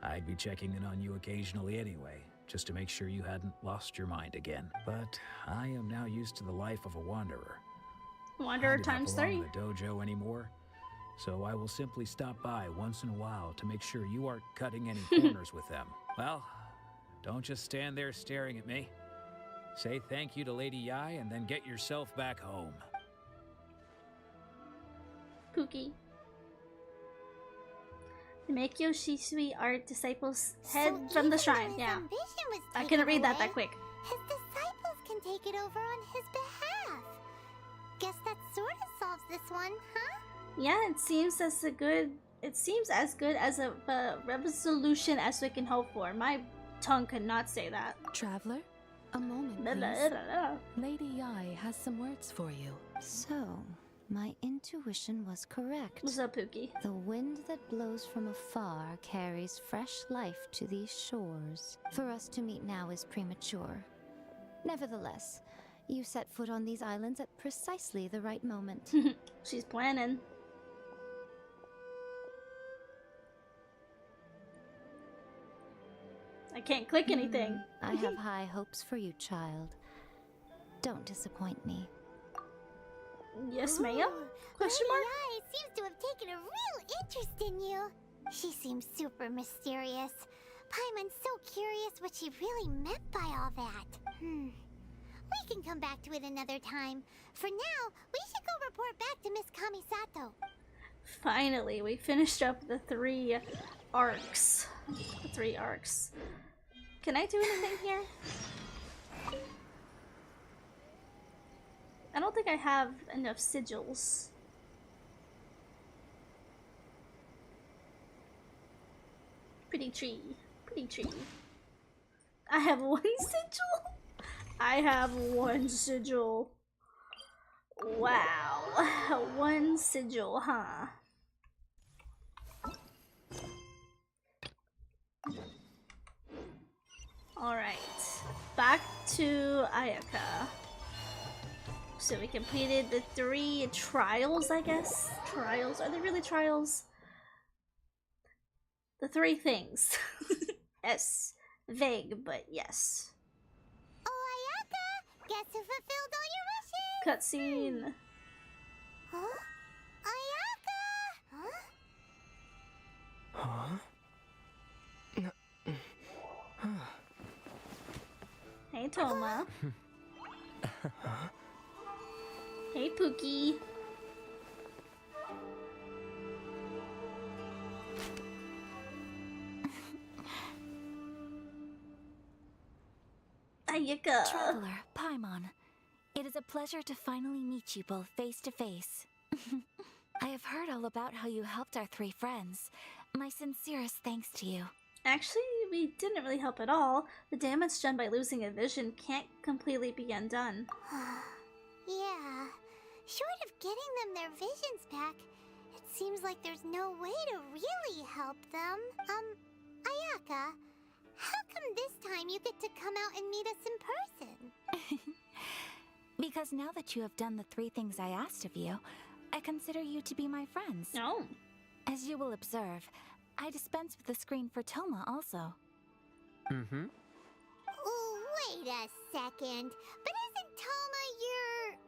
I'd be checking in on you occasionally anyway, just to make sure you hadn't lost your mind again. But I am now used to the life of a wanderer. Wanderer I do not times belong 3. to the dojo anymore, so I will simply stop by once in a while to make sure you aren't cutting any corners with them. Well, don't just stand there staring at me. Say thank you to Lady Yai and then get yourself back home. Pookie. The Meikyo Shisui art disciples head from the shrine. Yeah. I couldn't read that quick. His disciples can take it over on his behalf. Guess that sort of solves this one, huh? Yeah, it seems as good as a resolution as we can hope for. My tongue could not say that. Traveler, a moment, please. Lady Yai has some words for you. So, my intuition was correct. What's up, Pookie? The wind that blows from afar carries fresh life to these shores. For us to meet now is premature. Nevertheless, you set foot on these islands at precisely the right moment. She's planning. I can't click anything. I have high hopes for you, child. Don't disappoint me. Yes, ma'am? Question mark? Lady Ai seems to have taken a real interest in you. She seems super mysterious. Paimon's so curious what she really meant by all that. We can come back to it another time. For now, we should go report back to Miss Kamisato. Finally, we finished up the 3 arcs. The 3 arcs. Can I do anything here? I don't think I have enough sigils. Pretty tree. Pretty tree. I have 1 sigil? I have 1 sigil. Wow. 1 sigil, huh? Alright. Back to Ayaka. So we completed the 3 trials, I guess? Trials? Are they really trials? The 3 things. Yes. Vague, but yes. Oh, Ayaka! Guess who fulfilled all your wishes? Cutscene. Huh? Ayaka! Huh? Hey, Toma. Hey, Pookie. Ayaka. Traveler, Paimon, it is a pleasure to finally meet you both face to face. I have heard all about how you helped our 3 friends. My sincerest thanks to you. Actually, we didn't really help at all. The damage done by losing a vision can't completely be undone. Yeah. Short of getting them their visions back, it seems like there's no way to really help them. Ayaka, how come this time you get to come out and meet us in person? Because now that you have done the 3 things I asked of you, I consider you to be my friends. Oh. As you will observe, I dispense with the screen for Toma also. Mm-hmm. Oh, wait a second. But isn't Toma your,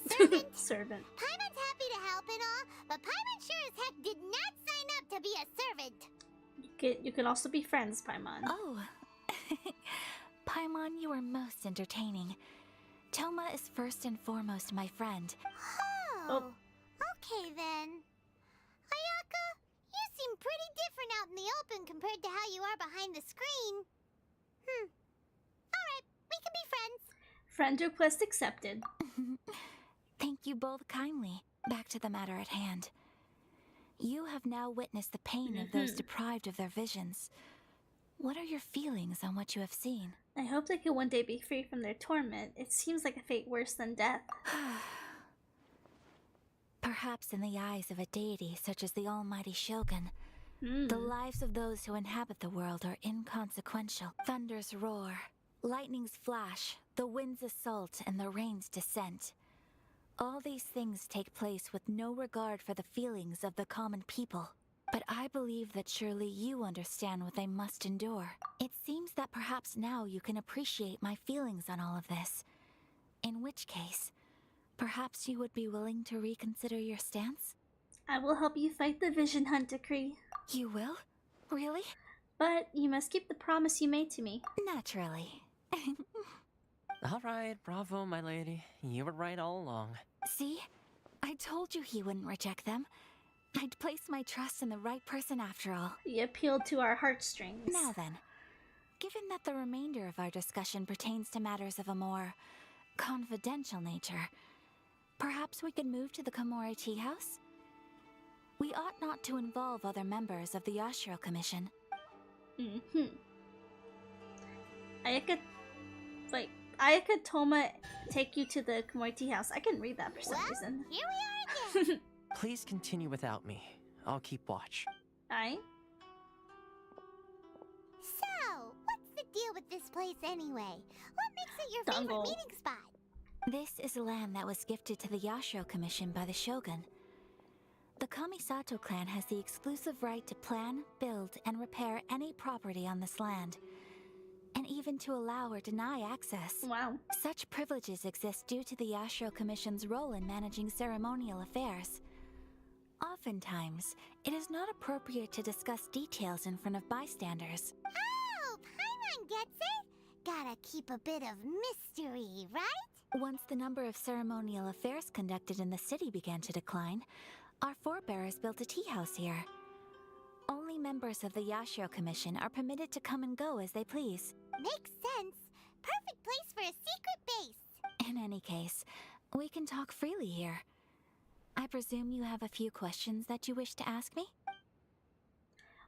servant? Servant. Paimon's happy to help and all, but Paimon sure as heck did not sign up to be a servant. You can also be friends, Paimon. Oh. Paimon, you are most entertaining. Toma is first and foremost my friend. Oh. Okay then. Ayaka, you seem pretty different out in the open compared to how you are behind the screen. Alright, we can be friends. Friend request accepted. Thank you both kindly. Back to the matter at hand. You have now witnessed the pain of those deprived of their visions. What are your feelings on what you have seen? I hope they can one day be free from their torment. It seems like a fate worse than death. Perhaps in the eyes of a deity such as the almighty Shogun, the lives of those who inhabit the world are inconsequential. Thunders roar, lightnings flash, the winds assault, and the rains descent. All these things take place with no regard for the feelings of the common people. But I believe that surely you understand what they must endure. It seems that perhaps now you can appreciate my feelings on all of this. In which case, perhaps you would be willing to reconsider your stance? I will help you fight the Vision Hunt decree. You will? Really? But you must keep the promise you made to me. Naturally. Alright, bravo, my lady. You were right all along. See? I told you he wouldn't reject them. I'd placed my trust in the right person after all. He appealed to our heartstrings. Now then, given that the remainder of our discussion pertains to matters of a more confidential nature, perhaps we could move to the Komore Tea House? We ought not to involve other members of the Yashiro Commission. Ayaka Toma take you to the Komore Tea House. I can read that for some reason. Here we are again. Please continue without me. I'll keep watch. Aye. So, what's the deal with this place anyway? What makes it your favorite meeting spot? This is land that was gifted to the Yashiro Commission by the Shogun. The Kamisato clan has the exclusive right to plan, build, and repair any property on this land, and even to allow or deny access. Wow. Such privileges exist due to the Yashiro Commission's role in managing ceremonial affairs. Oftentimes, it is not appropriate to discuss details in front of bystanders. Oh, Paimon gets it. Gotta keep a bit of mystery, right? Once the number of ceremonial affairs conducted in the city began to decline, our forebears built a tea house here. Only members of the Yashiro Commission are permitted to come and go as they please. Makes sense. Perfect place for a secret base. In any case, we can talk freely here. I presume you have a few questions that you wish to ask me?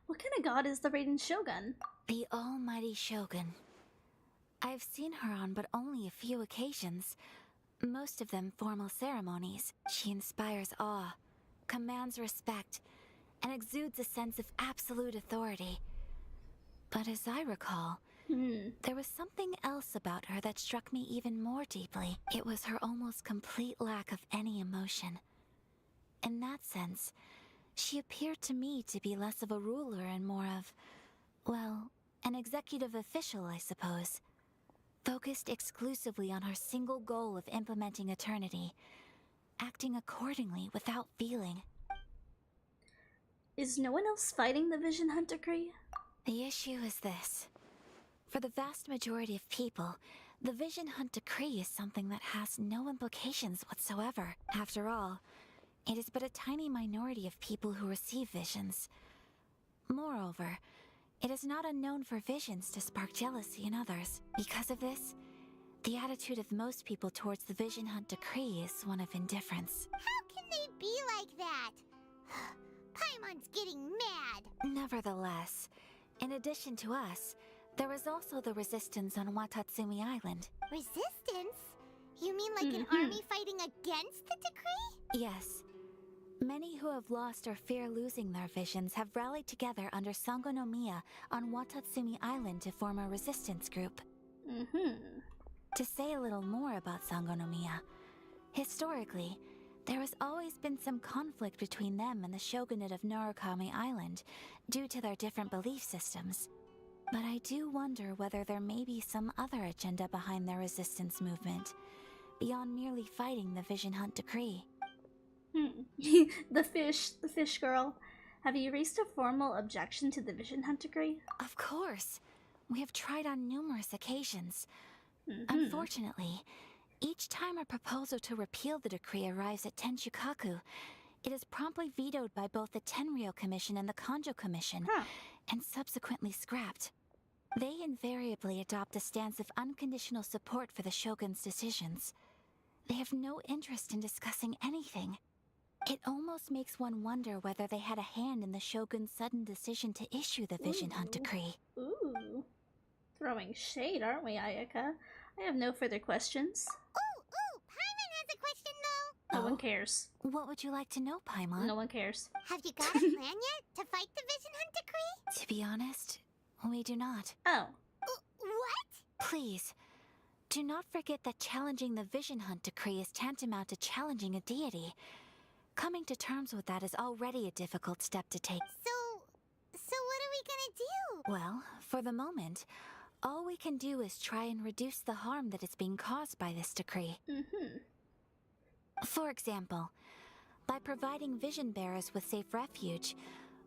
What kind of god is the Raiden Shogun? The Almighty Shogun. I've seen her on but only a few occasions, most of them formal ceremonies. She inspires awe, commands respect, and exudes a sense of absolute authority. But as I recall, there was something else about her that struck me even more deeply. It was her almost complete lack of any emotion. In that sense, she appeared to me to be less of a ruler and more of, well, an executive official, I suppose. Focused exclusively on her single goal of implementing eternity, acting accordingly without feeling. Is no one else fighting the Vision Hunt decree? The issue is this. For the vast majority of people, the Vision Hunt decree is something that has no implications whatsoever. After all, it is but a tiny minority of people who receive visions. Moreover, it is not unknown for visions to spark jealousy in others. Because of this, the attitude of most people towards the Vision Hunt decree is one of indifference. How can they be like that? Paimon's getting mad. Nevertheless, in addition to us, there is also the resistance on Watatsumi Island. Resistance? You mean like an army fighting against the decree? Yes. Many who have lost or fear losing their visions have rallied together under Sangonomiya on Watatsumi Island to form a resistance group. To say a little more about Sangonomiya, historically, there has always been some conflict between them and the shogunate of Narukami Island due to their different belief systems. But I do wonder whether there may be some other agenda behind their resistance movement, beyond merely fighting the Vision Hunt decree. The fish girl. Have you raised a formal objection to the Vision Hunt decree? Of course. We have tried on numerous occasions. Unfortunately, each time a proposal to repeal the decree arrives at Tenshukaku, it is promptly vetoed by both the Tenryou Commission and the Kanjo Commission, and subsequently scrapped. They invariably adopt a stance of unconditional support for the Shogun's decisions. They have no interest in discussing anything. It almost makes one wonder whether they had a hand in the Shogun's sudden decision to issue the Vision Hunt decree. Ooh. Throwing shade, aren't we, Ayaka? I have no further questions. Ooh, Paimon has a question though. No one cares. What would you like to know, Paimon? No one cares. Have you got a plan yet to fight the Vision Hunt decree? To be honest, we do not. Oh. What? Please, do not forget that challenging the Vision Hunt decree is tantamount to challenging a deity. Coming to terms with that is already a difficult step to take. So what are we gonna do? Well, for the moment, all we can do is try and reduce the harm that is being caused by this decree. For example, by providing vision bearers with safe refuge,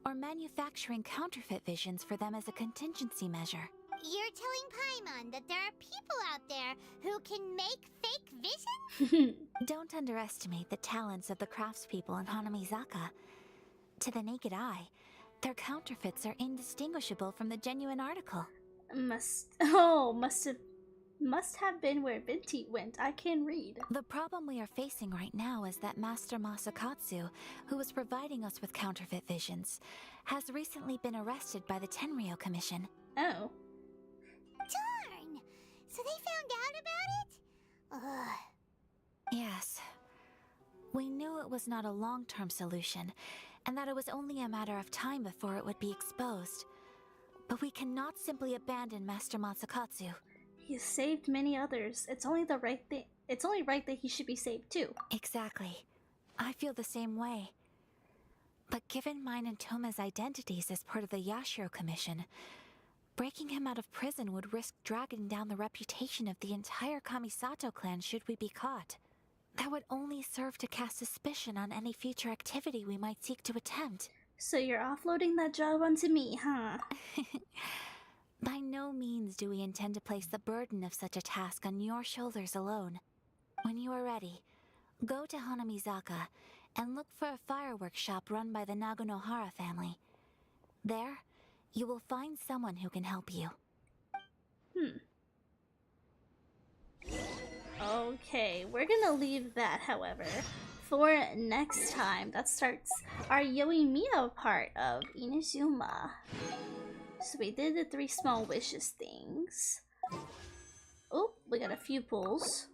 or manufacturing counterfeit visions for them as a contingency measure. You're telling Paimon that there are people out there who can make fake vision? Don't underestimate the talents of the craftspeople in Hanamizaka. To the naked eye, their counterfeits are indistinguishable from the genuine article. Must have been where Vinti went. I can read. The problem we are facing right now is that Master Masakatsu, who was providing us with counterfeit visions, has recently been arrested by the Tenryou Commission. Oh. Darn! So they found out about it? Ugh. Yes. We knew it was not a long-term solution, and that it was only a matter of time before it would be exposed. But we cannot simply abandon Master Masakatsu. He has saved many others. It's only right that he should be saved too. Exactly. I feel the same way. But given mine and Toma's identities as part of the Yashiro Commission, breaking him out of prison would risk dragging down the reputation of the entire Kamisato clan should we be caught. That would only serve to cast suspicion on any future activity we might seek to attempt. So you're offloading that job onto me, huh? By no means do we intend to place the burden of such a task on your shoulders alone. When you are ready, go to Hanamizaka and look for a fireworks shop run by the Nagonohara family. There, you will find someone who can help you. Okay, we're gonna leave that, however, for next time. That starts our Yoimiya part of Inazuma. So we did the 3 small wishes things. Oh, we got a few pulls.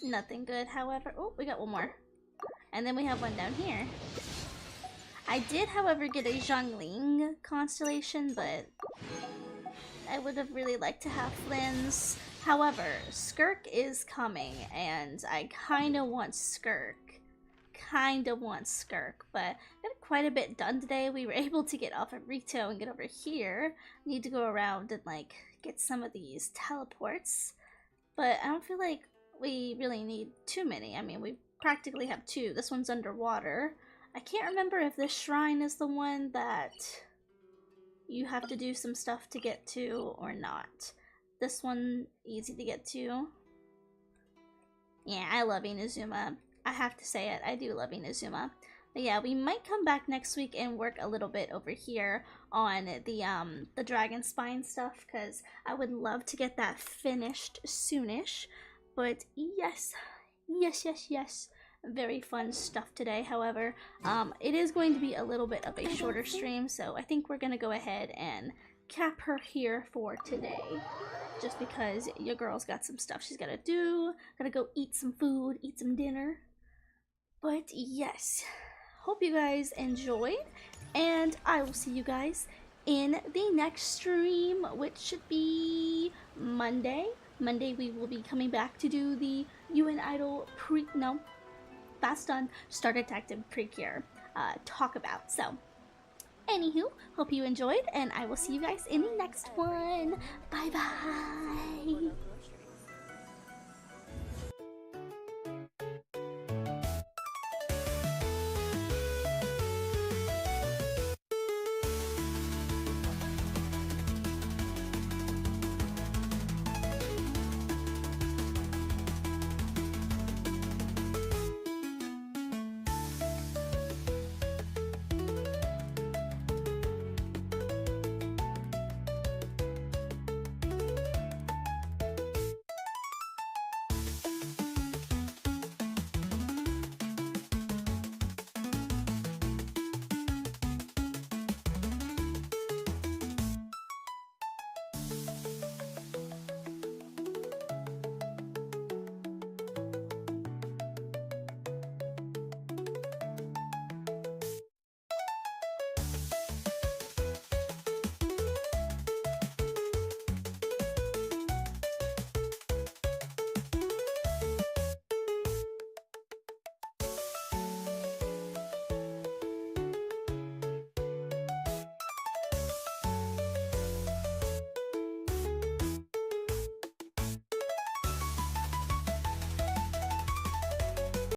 Nothing good, however. Oh, we got one more. And then we have one down here. I did, however, get a Zhongling constellation, but I would have really liked to have Flynn's. However, Skirk is coming, and I kinda want Skirk. But I got quite a bit done today. We were able to get off of Rito and get over here. Need to go around and like get some of these teleports, but I don't feel like we really need too many. I mean, we practically have 2. This one's underwater. I can't remember if this shrine is the one that you have to do some stuff to get to or not. This one, easy to get to. Yeah, I love Inazuma. I have to say it, I do love Inazuma. But yeah, we might come back next week and work a little bit over here on the dragon spine stuff, because I would love to get that finished soonish. But yes, very fun stuff today. However, it is going to be a little bit of a shorter stream, so I think we're gonna go ahead and cap her here for today, just because your girl's got some stuff she's gotta do. Gotta go eat some food, eat some dinner. But yes, hope you guys enjoyed, and I will see you guys in the next stream, which should be Monday. Monday we will be coming back to do the UN Idol that's done, Star Detective Precure talk about. So anywho, hope you enjoyed, and I will see you guys in the next one. Bye bye.